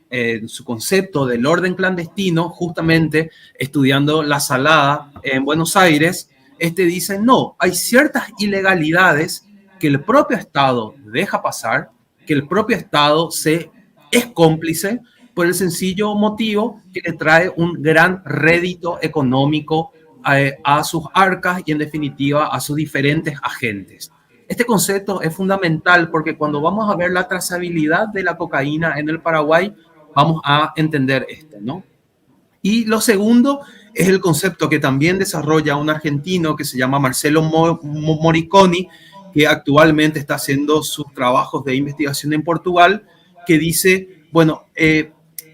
en su concepto del orden clandestino, justamente estudiando la Salada en Buenos Aires, dice, no, hay ciertas ilegalidades que el propio Estado deja pasar, que el propio Estado es cómplice por el sencillo motivo que le trae un gran rédito económico a sus arcas y en definitiva a sus diferentes agentes. Este concepto es fundamental porque cuando vamos a ver la trazabilidad de la cocaína en el Paraguay, vamos a entender esto, ¿no? Y lo segundo es el concepto que también desarrolla un argentino que se llama Marcelo Moriconi, que actualmente está haciendo sus trabajos de investigación en Portugal, que dice, bueno,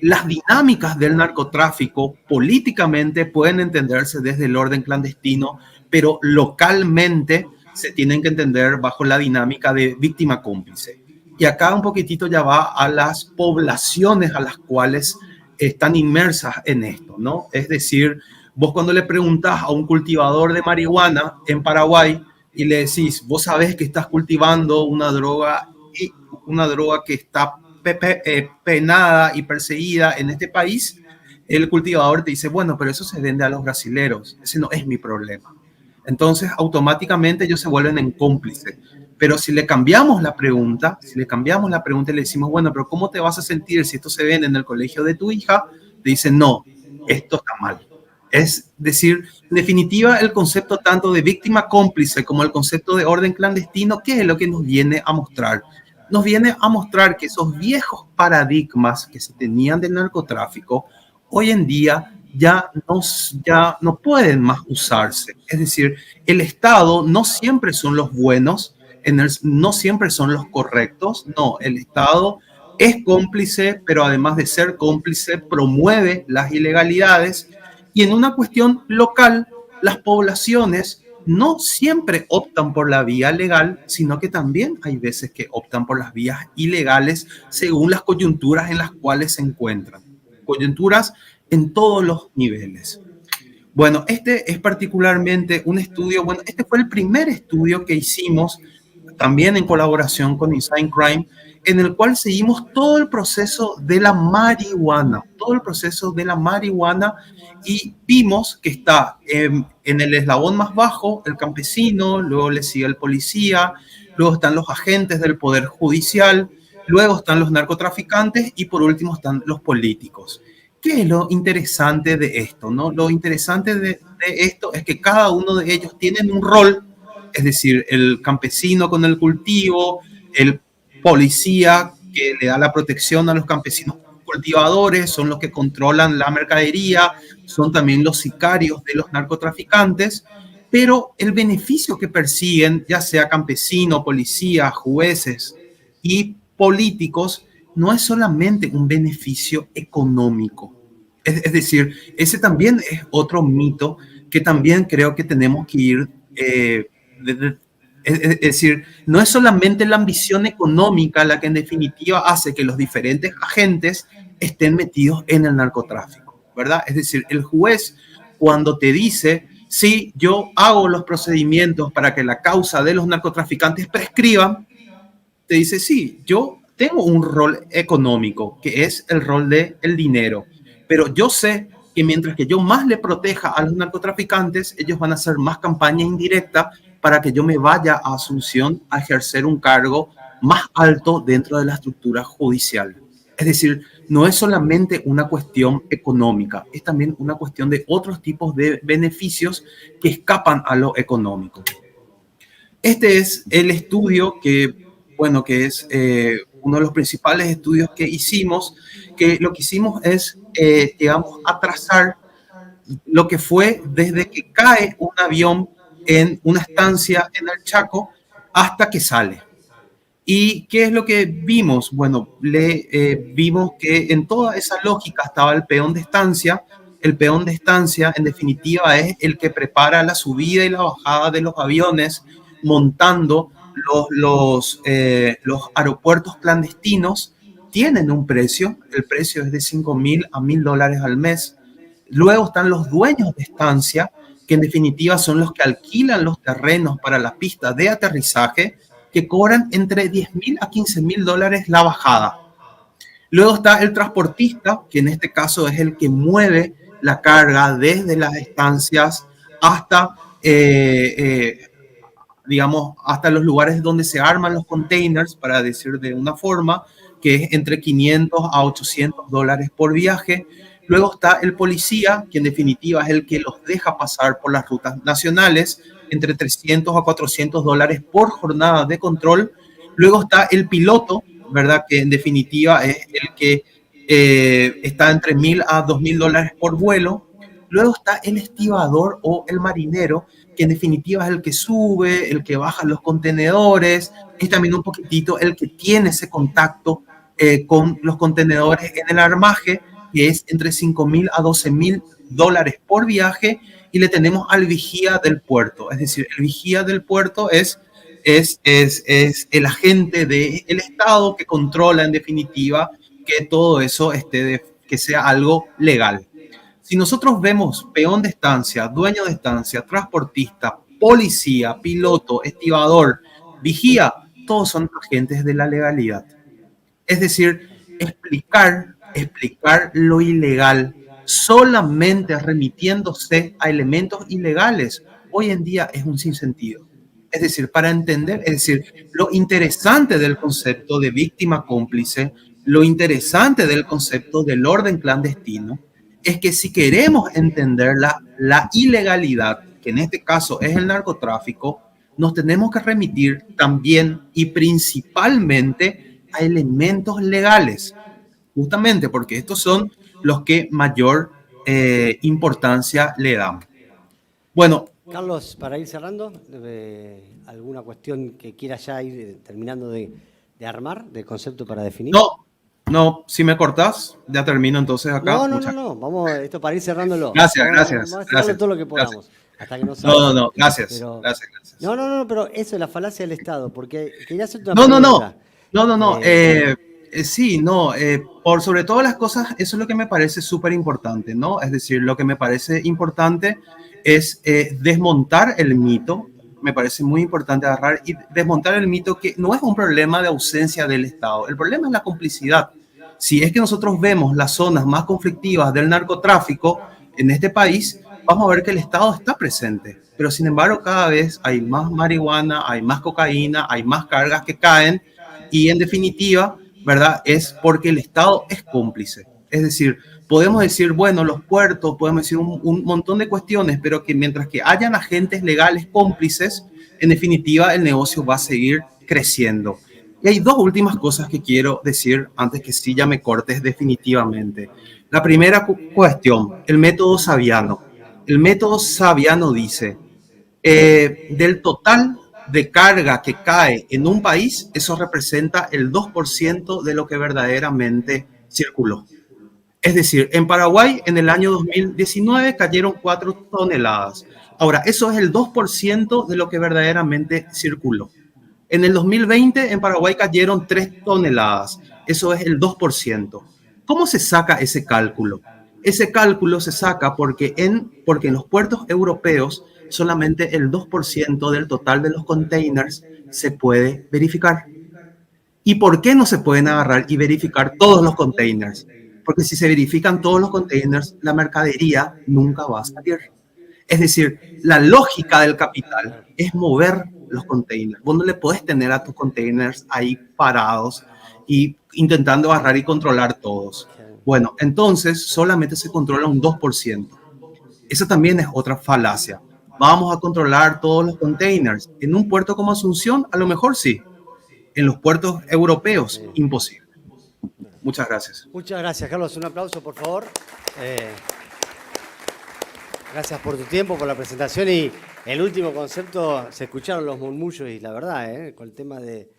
las dinámicas del narcotráfico políticamente pueden entenderse desde el orden clandestino, pero localmente se tienen que entender bajo la dinámica de víctima cómplice. Y acá un poquitito ya va a las poblaciones a las cuales están inmersas en esto, ¿no? Es decir, Vos cuando le preguntás a un cultivador de marihuana en Paraguay y le decís, vos sabés que estás cultivando una droga que está penada y perseguida en este país, el cultivador te dice, bueno, pero eso se vende a los brasileros, ese no es mi problema. Entonces, automáticamente ellos se vuelven en cómplice. Pero si le cambiamos la pregunta, y le decimos, bueno, pero ¿cómo te vas a sentir si esto se vende en el colegio de tu hija? Te dicen, no, esto está mal. Es decir, en definitiva, el concepto tanto de víctima cómplice como el concepto de orden clandestino, ¿qué es lo que nos viene a mostrar? Nos viene a mostrar que esos viejos paradigmas que se tenían del narcotráfico, hoy en día ya no pueden más usarse. Es decir, el Estado no siempre son los buenos, no siempre son los correctos. No, el Estado es cómplice, pero además de ser cómplice, promueve las ilegalidades. Y en una cuestión local, las poblaciones no siempre optan por la vía legal, sino que también hay veces que optan por las vías ilegales según las coyunturas en las cuales se encuentran. Coyunturas en todos los niveles. Bueno, este es particularmente un estudio, bueno, este fue el primer estudio que hicimos también en colaboración con Insight Crime, en el cual seguimos todo el proceso de la marihuana, y vimos que está en el eslabón más bajo el campesino, luego le sigue el policía, luego están los agentes del poder judicial, luego están los narcotraficantes y por último están los políticos. ¿Qué es lo interesante de esto, no? Lo interesante de esto es que cada uno de ellos tienen un rol, es decir, el campesino con el cultivo, el policía que le da la protección a los campesinos cultivadores, son los que controlan la mercadería, son también los sicarios de los narcotraficantes, pero el beneficio que persiguen, ya sea campesino, policía, jueces y políticos, no es solamente un beneficio económico. Es decir, ese también es otro mito que también creo que tenemos que ir es decir, no es solamente la ambición económica la que en definitiva hace que los diferentes agentes estén metidos en el narcotráfico, ¿verdad? Es decir, el juez cuando te dice, sí, yo hago los procedimientos para que la causa de los narcotraficantes prescriban, te dice, sí, yo tengo un rol económico, que es el rol del dinero, pero yo sé que mientras que yo más le proteja a los narcotraficantes, ellos van a hacer más campaña indirecta para que yo me vaya a Asunción a ejercer un cargo más alto dentro de la estructura judicial. Es decir, no es solamente una cuestión económica, es también una cuestión de otros tipos de beneficios que escapan a lo económico. Este es el estudio que es uno de los principales estudios que hicimos, que lo que hicimos es, digamos, atrasar lo que fue desde que cae un avión en una estancia en el Chaco hasta que sale. ¿Y qué es lo que vimos? Bueno, vimos que en toda esa lógica estaba el peón de estancia. El peón de estancia, en definitiva, es el que prepara la subida y la bajada de los aviones, montando los aeropuertos clandestinos. Tienen un precio, el precio es de $5,000 a $1,000 al mes. Luego están los dueños de estancia, que en definitiva son los que alquilan los terrenos para la pista de aterrizaje, que cobran entre $10,000 a $15,000 la bajada. Luego está el transportista, que en este caso es el que mueve la carga desde las estancias hasta, digamos, hasta los lugares donde se arman los containers, para decir de una forma, que es entre $500 a $800 por viaje. Luego está el policía, que en definitiva es el que los deja pasar por las rutas nacionales, entre $300 a $400 por jornada de control. Luego está el piloto, ¿verdad? Que en definitiva es el que está entre $1,000 a $2,000 por vuelo. Luego está el estibador o el marinero, que en definitiva es el que sube, el que baja los contenedores, es también un poquitito el que tiene ese contacto con los contenedores en el armaje, que es entre $5,000 a $12,000 por viaje. Y le tenemos al vigía del puerto, es decir, el vigía del puerto es el agente del Estado que controla en definitiva que todo eso que sea algo legal. Si nosotros vemos peón de estancia, dueño de estancia, transportista, policía, piloto, estibador, vigía, todos son agentes de la legalidad. Es decir, explicar lo ilegal solamente remitiéndose a elementos ilegales, hoy en día es un sinsentido. Es decir, para entender, es decir, lo interesante del concepto de víctima cómplice, lo interesante del concepto del orden clandestino, es que si queremos entender la ilegalidad, que en este caso es el narcotráfico, nos tenemos que remitir también y principalmente a elementos legales, justamente porque estos son los que mayor importancia le dan. Bueno, Carlos, para ir cerrando, ¿alguna cuestión que quieras ya ir terminando de armar, de concepto para definir? no, si me cortás, ya termino entonces acá. No, vamos, esto para ir cerrándolo. Gracias. Vamos a cerrarlo todo lo que podamos. Hasta que no salga. No, gracias. Pero, gracias. No, pero eso es la falacia del Estado, porque quería hacerte una pregunta. No. Por sobre todas las cosas, eso es lo que me parece súper importante, ¿no? Es decir, lo que me parece importante es desmontar el mito. Me parece muy importante agarrar y desmontar el mito que no es un problema de ausencia del Estado. El problema es la complicidad. Si es que nosotros vemos las zonas más conflictivas del narcotráfico en este país, vamos a ver que el Estado está presente. Pero sin embargo, cada vez hay más marihuana, hay más cocaína, hay más cargas que caen y en definitiva, ¿verdad? Es porque el Estado es cómplice. Es decir, podemos decir, bueno, los puertos, podemos decir un montón de cuestiones, pero que mientras que hayan agentes legales cómplices, en definitiva el negocio va a seguir creciendo. Y hay dos últimas cosas que quiero decir antes que sí ya me cortes definitivamente. La primera cuestión, el método Saviano. El método Saviano dice, del total de carga que cae en un país, eso representa el 2% de lo que verdaderamente circuló. Es decir, en Paraguay en el año 2019 cayeron 4 toneladas. Ahora, eso es el 2% de lo que verdaderamente circuló. En el 2020 en Paraguay cayeron 3 toneladas. Eso es el 2%. ¿Cómo se saca ese cálculo? Ese cálculo se saca porque en los puertos europeos solamente el 2% del total de los containers se puede verificar. ¿Y por qué no se pueden agarrar y verificar todos los containers? Porque si se verifican todos los containers, la mercadería nunca va a salir. Es decir, la lógica del capital es mover los containers. Vos no le podés tener a tus containers ahí parados y intentando agarrar y controlar todos. Bueno, entonces solamente se controla un 2%. Esa también es otra falacia. Vamos a controlar todos los containers. En un puerto como Asunción, a lo mejor sí. En los puertos europeos, imposible. Muchas gracias. Muchas gracias, Carlos. Un aplauso, por favor. Gracias por tu tiempo, por la presentación y el último concepto, se escucharon los murmullos y la verdad, con el tema de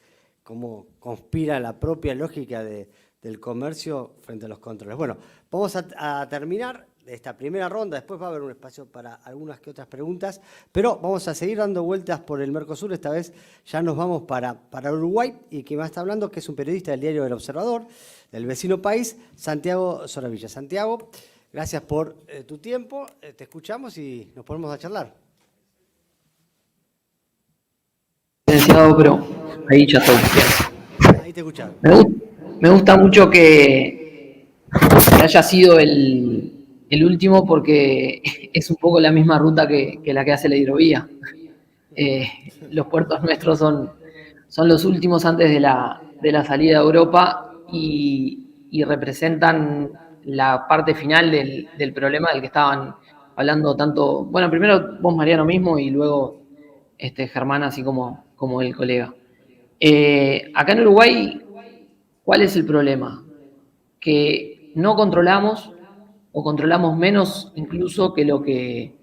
cómo conspira la propia lógica del comercio frente a los controles. Bueno, vamos a terminar esta primera ronda, después va a haber un espacio para algunas que otras preguntas, pero vamos a seguir dando vueltas por el Mercosur. Esta vez ya nos vamos para Uruguay y quien va a estar hablando, que es un periodista del diario El Observador, del vecino país, Santiago Soravilla. Santiago, gracias por tu tiempo, te escuchamos y nos ponemos a charlar. Licenciado, pero ahí ya estoy. Ahí te escuchamos. Me gusta mucho que haya sido el último porque es un poco la misma ruta que la que hace la hidrovía. Los puertos nuestros son los últimos antes de la salida a Europa y representan la parte final del problema del que estaban hablando tanto, bueno, primero vos, Mariano, mismo, y luego Germán, así como el colega. Acá en Uruguay, ¿cuál es el problema? Que no controlamos o controlamos menos incluso que lo que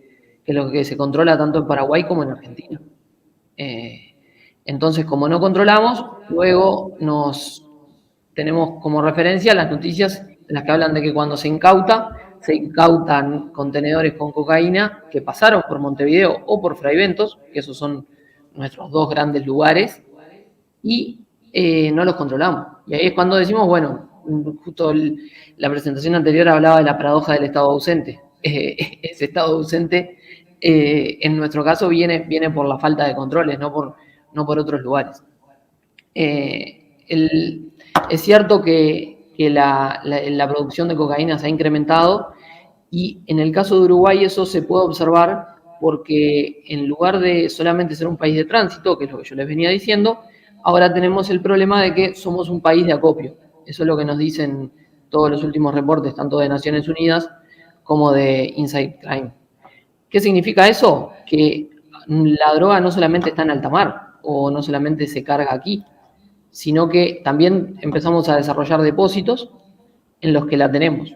se controla tanto en Paraguay como en Argentina. Entonces, como no controlamos, luego tenemos como referencia las noticias en las que hablan de que cuando se incautan contenedores con cocaína que pasaron por Montevideo o por Fraiventos, que esos son nuestros dos grandes lugares, y no los controlamos. Y ahí es cuando decimos, bueno, justo la presentación anterior hablaba de la paradoja del Estado ausente. ese estado ausente, en nuestro caso viene por la falta de controles, no por otros lugares. Es cierto que la producción de cocaína se ha incrementado y en el caso de Uruguay eso se puede observar porque en lugar de solamente ser un país de tránsito, que es lo que yo les venía diciendo, ahora tenemos el problema de que somos un país de acopio. Eso es lo que nos dicen todos los últimos reportes, tanto de Naciones Unidas como de Inside Crime. ¿Qué significa eso? Que la droga no solamente está en alta mar o no solamente se carga aquí, sino que también empezamos a desarrollar depósitos en los que la tenemos.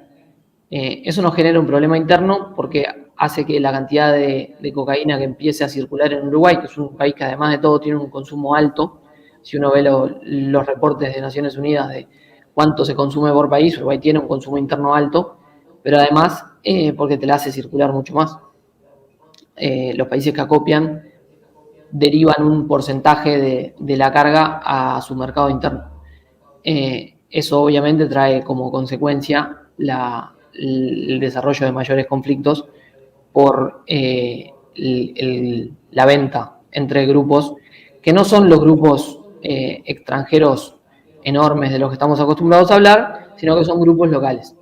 Eso nos genera un problema interno porque hace que la cantidad de cocaína que empiece a circular en Uruguay, que es un país que además de todo tiene un consumo alto, si uno ve los reportes de Naciones Unidas de cuánto se consume por país, Uruguay tiene un consumo interno alto, pero además porque te la hace circular mucho más. Los países que acopian derivan un porcentaje de la carga a su mercado interno. Eso obviamente trae como consecuencia el desarrollo de mayores conflictos por la venta entre grupos que no son los grupos extranjeros enormes de los que estamos acostumbrados a hablar, sino que son grupos locales.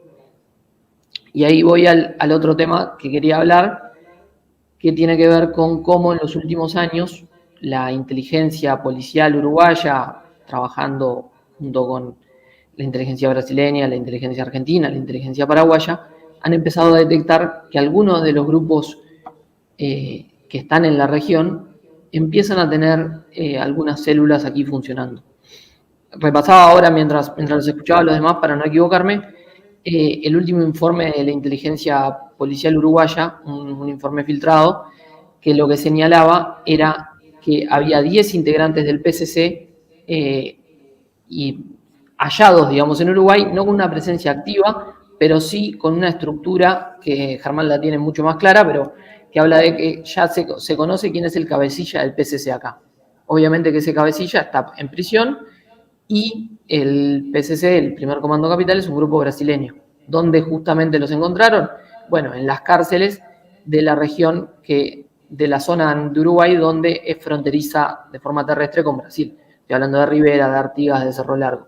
Y ahí voy al otro tema que quería hablar, que tiene que ver con cómo en los últimos años la inteligencia policial uruguaya, trabajando junto con la inteligencia brasileña, la inteligencia argentina, la inteligencia paraguaya, han empezado a detectar que algunos de los grupos que están en la región empiezan a tener algunas células aquí funcionando. Repasaba ahora mientras los escuchaba a los demás para no equivocarme, el último informe de la inteligencia policial uruguaya, un informe filtrado, que lo que señalaba era que había 10 integrantes del PCC y hallados, digamos, en Uruguay, no con una presencia activa, pero sí con una estructura que Germán la tiene mucho más clara, pero que habla de que ya se conoce quién es el cabecilla del PCC acá. Obviamente que ese cabecilla está en prisión y el PCC, el Primer Comando Capital, es un grupo brasileño. ¿Dónde justamente los encontraron? Bueno, en las cárceles de la región de la zona de Uruguay donde es fronteriza de forma terrestre con Brasil. Estoy hablando de Rivera, de Artigas, de Cerro Largo.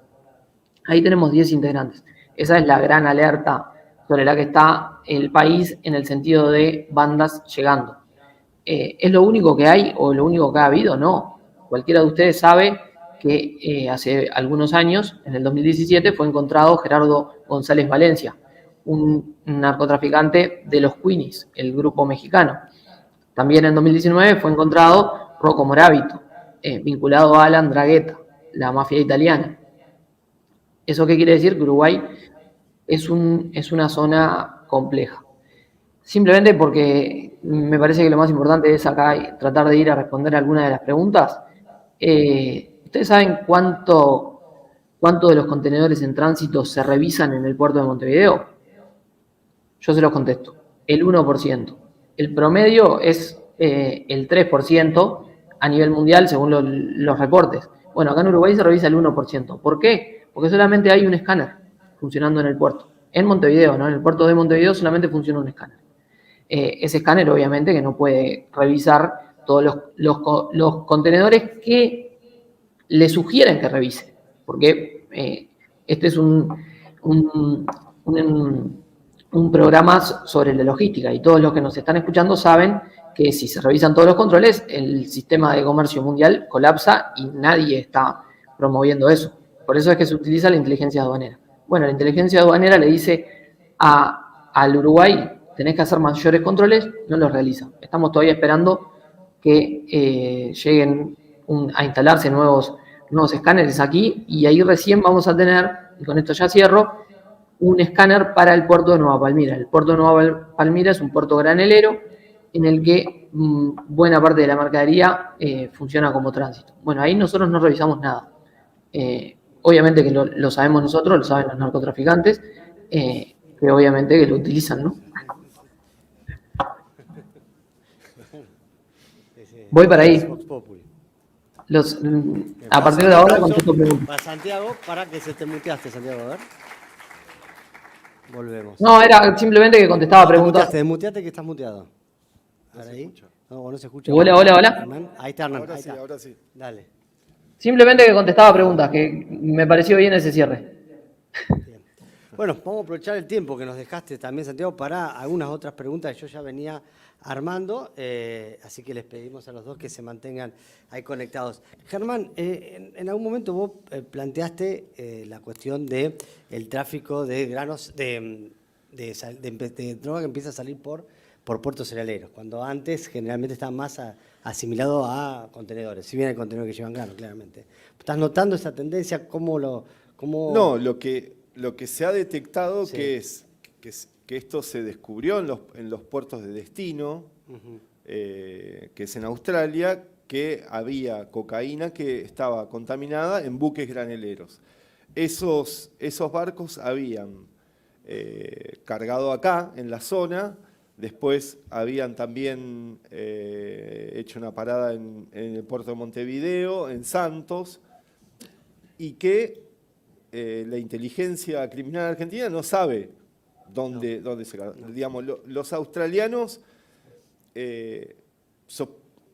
Ahí tenemos 10 integrantes. Esa es la gran alerta sobre la que está el país en el sentido de bandas llegando. ¿Es lo único que hay o lo único que ha habido? No. Cualquiera de ustedes sabe que hace algunos años, en el 2017, fue encontrado Gerardo González Valencia, un narcotraficante de los Queenies, el grupo mexicano. También en 2019 fue encontrado Rocco Moravito, vinculado a la 'Ndrangheta, la mafia italiana. ¿Eso qué quiere decir? Que Uruguay es una zona compleja. Simplemente porque me parece que lo más importante es acá tratar de ir a responder algunas de las preguntas. ¿Ustedes saben cuánto de los contenedores en tránsito se revisan en el puerto de Montevideo? Yo se los contesto. El 1%. El promedio es el 3% a nivel mundial según los reportes. Bueno, acá en Uruguay se revisa el 1%. ¿Por qué? Porque solamente hay un escáner funcionando en el puerto. En Montevideo, ¿no? En el puerto de Montevideo solamente funciona un escáner. Ese escáner obviamente que no puede revisar todos los contenedores que le sugieren que revise, porque este es un programa sobre la logística y todos los que nos están escuchando saben que si se revisan todos los controles, el sistema de comercio mundial colapsa y nadie está promoviendo eso. Por eso es que se utiliza la inteligencia aduanera. Bueno, la inteligencia aduanera le dice al Uruguay, tenés que hacer mayores controles, no los realiza. Estamos todavía esperando que lleguen a instalarse nuevos escáneres aquí y ahí recién vamos a tener, y con esto ya cierro, un escáner para el puerto de Nueva Palmira. El puerto de Nueva Palmira es un puerto granelero en el que buena parte de la mercadería funciona como tránsito. Bueno, ahí nosotros no revisamos nada. Obviamente que lo sabemos nosotros, lo saben los narcotraficantes, que obviamente que lo utilizan, ¿no? Voy para ahí. A partir de ahora contesto preguntas. Para Santiago, para que se te muteaste, Santiago, a ver. Volvemos. No, era simplemente que contestaba preguntas. Desmuteate que estás muteado. ¿Ahora ahí? No, ¿o no se escucha? Hola, hola, hola. Hernán. Ahí está, Hernán. Ahora Ahí sí, está. ahora sí. Dale. Simplemente que contestaba preguntas, que me pareció bien ese cierre. Bien. Bueno, vamos a aprovechar el tiempo que nos dejaste también, Santiago, para algunas otras preguntas que yo ya venía armando, así que les pedimos a los dos que se mantengan ahí conectados. Germán, en algún momento vos planteaste la cuestión de el tráfico de granos, de droga que empieza a salir por puertos cerealeros, cuando antes generalmente estaba más asimilado a contenedores, si bien hay contenedores que llevan grano, claramente. ¿Estás notando esa tendencia? No, lo que se ha detectado Sí. que esto se descubrió en los puertos de destino, que es en Australia, que había cocaína que estaba contaminada en buques graneleros. Esos barcos habían cargado acá, en la zona, después habían también hecho una parada en el puerto de Montevideo, en Santos, y que la inteligencia criminal argentina no sabe dónde se... Digamos, los australianos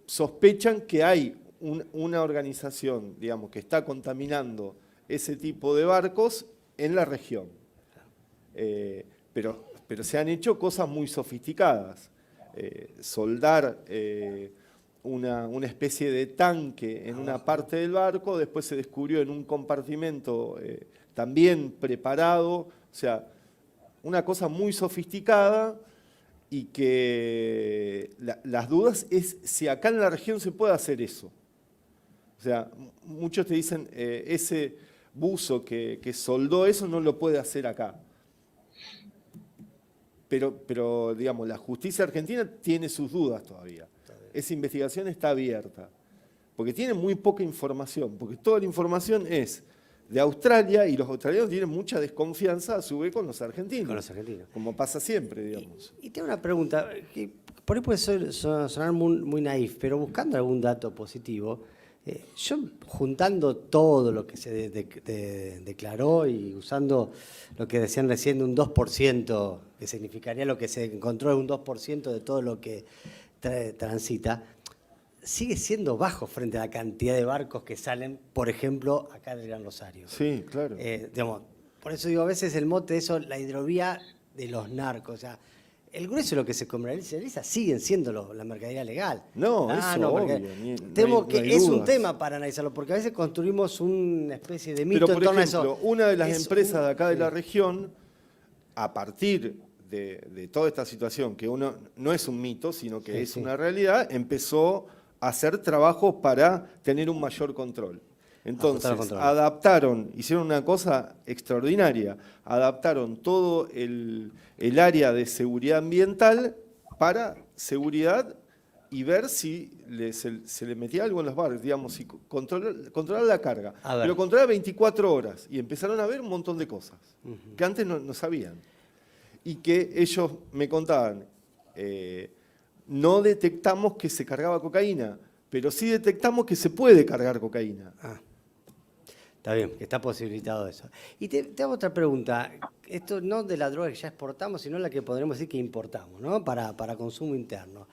sospechan que hay una organización, digamos, que está contaminando ese tipo de barcos en la región. Pero se han hecho cosas muy sofisticadas. Soldar una especie de tanque en una parte del barco, después se descubrió en un compartimento también preparado, o sea, una cosa muy sofisticada, y que las dudas es si acá en la región se puede hacer eso. O sea, muchos te dicen, ese buzo que soldó eso no lo puede hacer acá. Pero, digamos, la justicia argentina tiene sus dudas todavía. Esa investigación está abierta, porque tiene muy poca información, porque toda la información es de Australia y los australianos tienen mucha desconfianza a su vez con los argentinos. Con los argentinos. Como pasa siempre, digamos. Y tengo una pregunta, que por ahí puede sonar muy naif, pero buscando algún dato positivo, yo juntando todo lo que se declaró y usando lo que decían recién de un 2%, que significaría lo que se encontró en un 2% de todo lo que transita, sigue siendo bajo frente a la cantidad de barcos que salen, por ejemplo, acá del Gran Rosario. Sí, claro. Digamos, por eso digo, a veces el mote de eso, la hidrovía de los narcos, o sea, el grueso de lo que se comercializa siguen siendo la mercadería legal. No, eso porque obvio, temo no que hay es un dudas. tema para analizarlo, porque a veces construimos una especie de mito Pero, por en torno ejemplo, a eso. una de las Es empresas de acá de sí. la región, a partir de toda esta situación, que uno no es un mito, sino que Sí, es sí. una realidad, empezó a hacer trabajos para tener un mayor control. Entonces, hicieron una cosa extraordinaria, adaptaron todo el área de seguridad ambiental para seguridad y ver si se le metía algo en los barcos, digamos, si controlar la carga. A ver. Pero controlar 24 horas y empezaron a ver un montón de cosas que antes no sabían. Y que ellos me contaban, no detectamos que se cargaba cocaína, pero sí detectamos que se puede cargar cocaína. Ah, está bien, que está posibilitado eso. Y te hago otra pregunta. Esto no de la droga que ya exportamos, sino la que podremos decir que importamos, ¿no? Para consumo interno.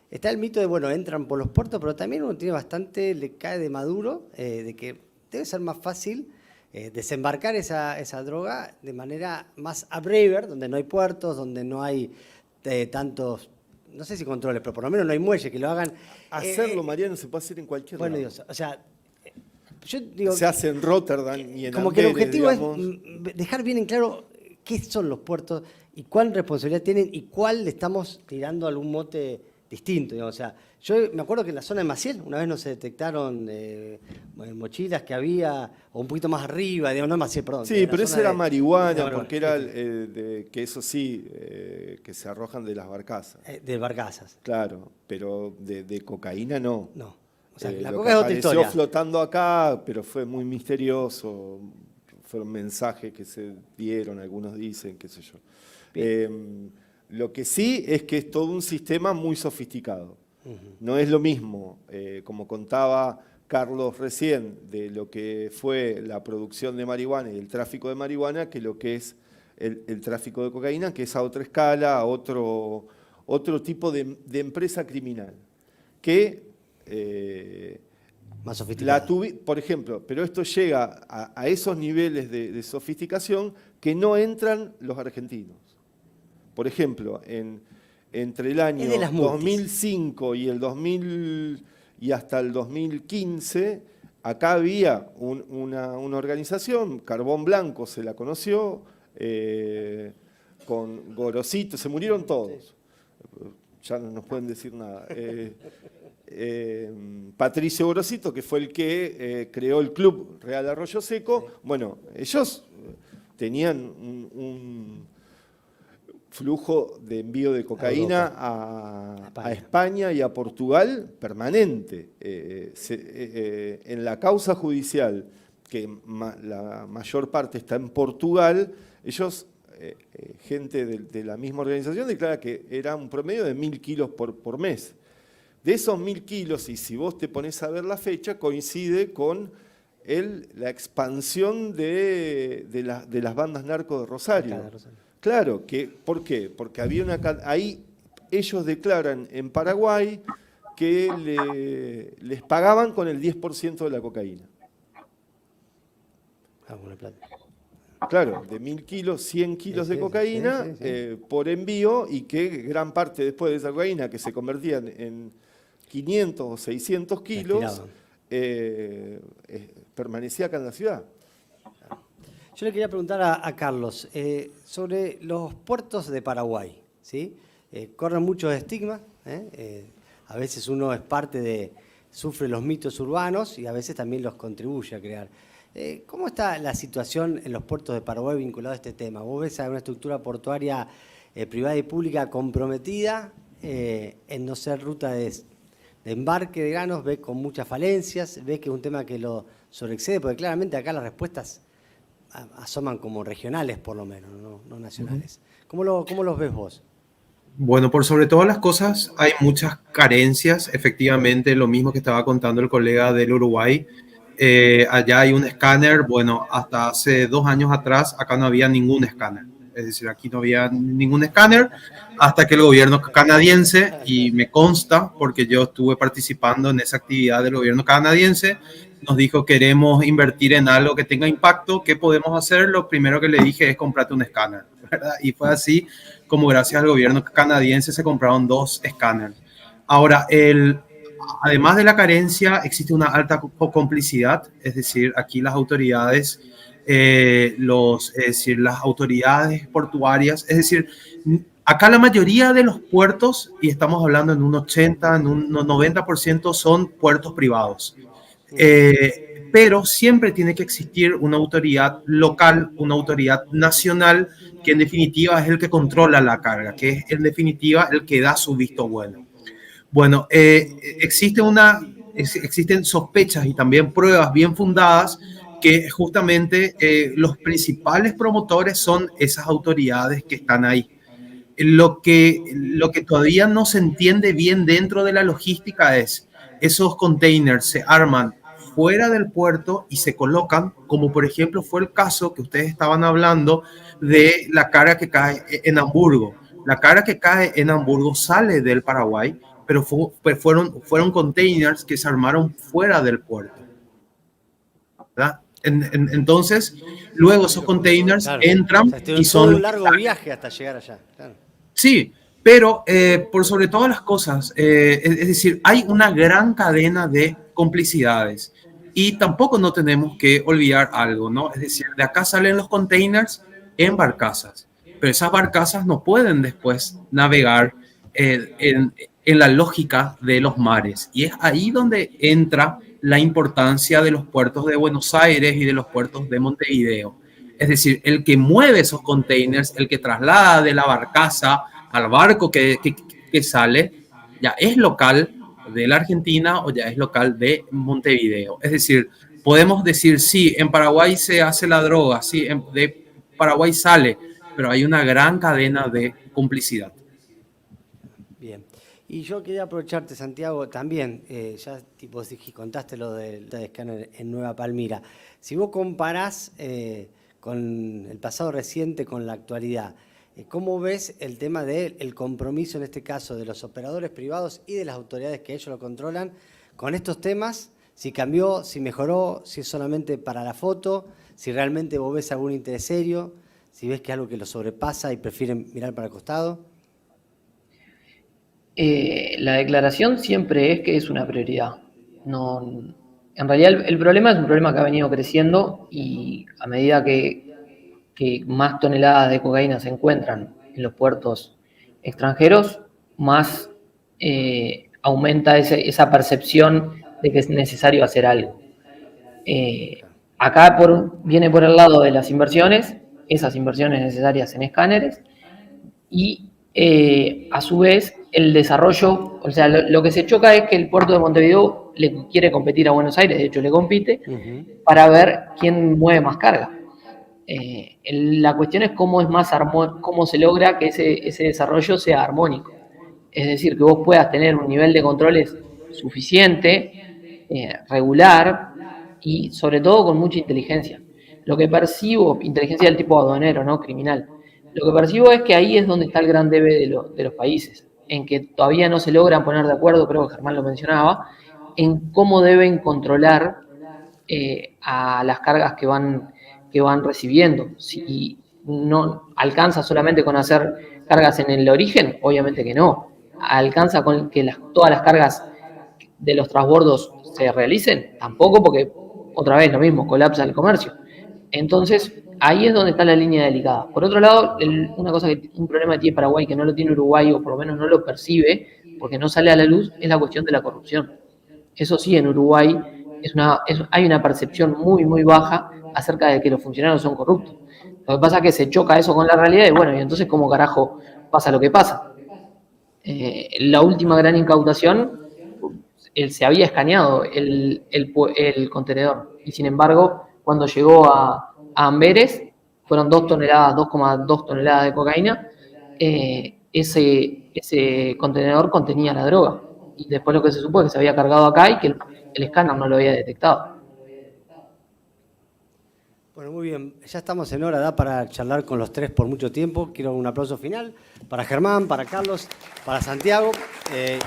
Está el mito de, bueno, entran por los puertos, pero también uno tiene bastante, le cae de maduro, de que debe ser más fácil desembarcar esa droga de manera más upriver, donde no hay puertos, donde no hay tantos, no sé si controles, pero por lo menos no hay muelles que lo hagan. Hacerlo, Mariano, se puede hacer en cualquier Bueno, lado. Dios, o sea, yo digo, Se hace en Rotterdam y en como que el Amberes, objetivo digamos. es dejar bien en claro qué son los puertos y cuál responsabilidad tienen y cuál le estamos tirando algún mote distinto. Digamos. O sea, yo me acuerdo que en la zona de Maciel una vez nos se detectaron mochilas que había, o un poquito más arriba, digamos, no en Maciel, perdón. Sí, en la pero eso zona era de marihuana, de porque era sí, que eso sí, que se arrojan de las barcazas. de Barcazas. Claro, pero de cocaína no. No. O sea, la Lo coca que es otra apareció historia. flotando acá, pero fue muy misterioso. Fueron mensajes que se dieron, algunos dicen, qué sé yo. Lo que sí es que es todo un sistema muy sofisticado. No es lo mismo, como contaba Carlos recién, de lo que fue la producción de marihuana y el tráfico de marihuana, que lo que es el tráfico de cocaína, que es a otra escala, a otro tipo de empresa criminal, que Más sofisticada. por ejemplo, pero esto llega a esos niveles de sofisticación que no entran los argentinos. Por ejemplo, entre el año Es de las multis. 2005 y hasta el 2015, acá había una organización, Carbón Blanco se la conoció, con Gorosito, se murieron todos. Ya no nos pueden decir nada. Patricio Gorosito, que fue el que creó el Club Real Arroyo Seco, bueno, ellos tenían un flujo de envío de cocaína a España y a Portugal permanente. En la causa judicial, que la mayor parte está en Portugal, ellos, gente de la misma organización, declara que era un promedio de 1.000 kilos por mes. De esos 1.000 kilos, y si vos te pones a ver la fecha, coincide con la expansión de las bandas narco de Rosario. Claro, ¿por qué? Porque ahí ellos declaran en Paraguay que les pagaban con el 10% de la cocaína. Claro, de 1.000 kilos, 100 kilos de cocaína por envío, y que gran parte después de esa cocaína, que se convertía en 500 o 600 kilos, permanecía acá en la ciudad. Yo le quería preguntar a Carlos sobre los puertos de Paraguay, ¿sí? Corren muchos estigmas, a veces uno es sufre los mitos urbanos y a veces también los contribuye a crear. ¿Cómo está la situación en los puertos de Paraguay vinculado a este tema? ¿Vos ves a una estructura portuaria privada y pública comprometida en no ser ruta de embarque de granos? ¿Ves con muchas falencias? ¿Ves que es un tema que lo sobreexcede? Porque claramente acá las respuestas asoman como regionales, por lo menos, no nacionales. ¿Cómo los ves vos? Bueno, por sobre todas las cosas, hay muchas carencias. Efectivamente, lo mismo que estaba contando el colega del Uruguay. Allá hay un escáner. Bueno, hasta hace 2 años atrás, acá no había ningún escáner. Es decir, aquí no había ningún escáner hasta que el gobierno canadiense, y me consta porque yo estuve participando en esa actividad del gobierno canadiense, nos dijo: queremos invertir en algo que tenga impacto, ¿qué podemos hacer? Lo primero que le dije es: comprate un escáner, ¿verdad? Y fue así como gracias al gobierno canadiense se compraron 2 escáneres. Ahora, además de la carencia, existe una alta complicidad, es decir, aquí las autoridades, las autoridades portuarias, es decir, acá la mayoría de los puertos, y estamos hablando en un 80, en un 90%, son puertos privados. Pero siempre tiene que existir una autoridad local, una autoridad nacional, que en definitiva es el que controla la carga, que es en definitiva el que da su visto bueno. Bueno, existen sospechas y también pruebas bien fundadas que justamente los principales promotores son esas autoridades que están ahí. Lo que todavía no se entiende bien dentro de la logística es: esos containers se arman fuera del puerto y se colocan, como por ejemplo fue el caso que ustedes estaban hablando de la carga que cae en Hamburgo. La carga que cae en Hamburgo sale del Paraguay, pero fueron containers que se armaron fuera del puerto, ¿verdad? Entonces, luego esos containers entran, o sea, y son un largo viaje hasta llegar allá. Claro. Sí, pero por sobre todas las cosas, es decir, hay una gran cadena de complicidades, y tampoco no tenemos que olvidar algo, ¿no? Es decir, de acá salen los containers en barcazas, pero esas barcazas no pueden después navegar en la lógica de los mares, y es ahí donde entra la importancia de los puertos de Buenos Aires y de los puertos de Montevideo. Es decir, el que mueve esos containers, el que traslada de la barcaza al barco que sale, ya es local de la Argentina o ya es local de Montevideo. Es decir, podemos decir: sí, en Paraguay se hace la droga, sí, de Paraguay sale, pero hay una gran cadena de complicidad. Bien. Y yo quería aprovecharte, Santiago, también, ya tipo contaste lo del escáner en Nueva Palmira. Si vos comparás con el pasado reciente, con la actualidad. ¿Cómo ves el tema del compromiso, en este caso, de los operadores privados y de las autoridades que ellos lo controlan con estos temas? Si cambió, si mejoró, si es solamente para la foto, si realmente vos ves algún interés serio, si ves que es algo que los sobrepasa y prefieren mirar para el costado. La declaración siempre es que es una prioridad. No, en realidad el problema es un problema que ha venido creciendo y a medida que más toneladas de cocaína se encuentran en los puertos extranjeros, más aumenta esa percepción de que es necesario hacer algo. Acá viene por el lado de las inversiones, esas inversiones necesarias en escáneres, y a su vez el desarrollo, o sea, lo que se choca es que el puerto de Montevideo le quiere competir a Buenos Aires, de hecho le compite, para ver quién mueve más carga. La cuestión es cómo se logra que ese desarrollo sea armónico. Es decir, que vos puedas tener un nivel de controles suficiente, regular y sobre todo con mucha inteligencia. Lo que percibo, inteligencia del tipo aduanero, no criminal, lo que percibo es que ahí es donde está el gran debe de los países, en que todavía no se logran poner de acuerdo, creo que Germán lo mencionaba, en cómo deben controlar a las cargas que van recibiendo. Si no alcanza solamente con hacer cargas en el origen, obviamente que no. Alcanza con que todas las cargas de los transbordos se realicen, tampoco, porque otra vez lo mismo, colapsa el comercio. Entonces, ahí es donde está la línea delicada. Por otro lado, un problema que tiene Paraguay, que no lo tiene Uruguay, o por lo menos no lo percibe, porque no sale a la luz, es la cuestión de la corrupción. Eso sí, en Uruguay hay una percepción muy, muy baja acerca de que los funcionarios son corruptos. Lo que pasa es que se choca eso con la realidad y bueno, y entonces ¿cómo carajo pasa lo que pasa? La última gran incautación, se había escaneado el contenedor y sin embargo, cuando llegó a Amberes, fueron 2,2 toneladas de cocaína, ese contenedor contenía la droga. Y después lo que se supo es que se había cargado acá y que el escáner no lo había detectado. Bueno, muy bien. Ya estamos en hora, da para charlar con los tres por mucho tiempo. Quiero un aplauso final para Germán, para Carlos, para Santiago.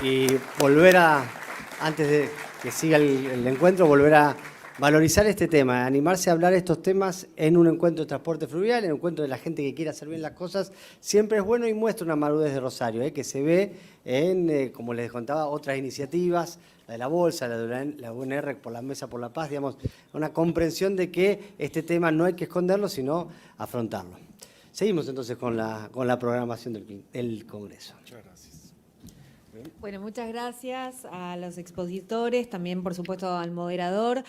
Y volver antes de que siga el encuentro, volver a valorizar este tema, animarse a hablar estos temas en un encuentro de transporte fluvial, en un encuentro de la gente que quiere hacer bien las cosas, siempre es bueno y muestra una madurez de Rosario, que se ve en, como les contaba, otras iniciativas, la de la Bolsa, la de la UNR por la Mesa por la Paz, digamos, una comprensión de que este tema no hay que esconderlo, sino afrontarlo. Seguimos entonces con la programación del Congreso. Muchas gracias. Bueno, muchas gracias a los expositores, también por supuesto al moderador.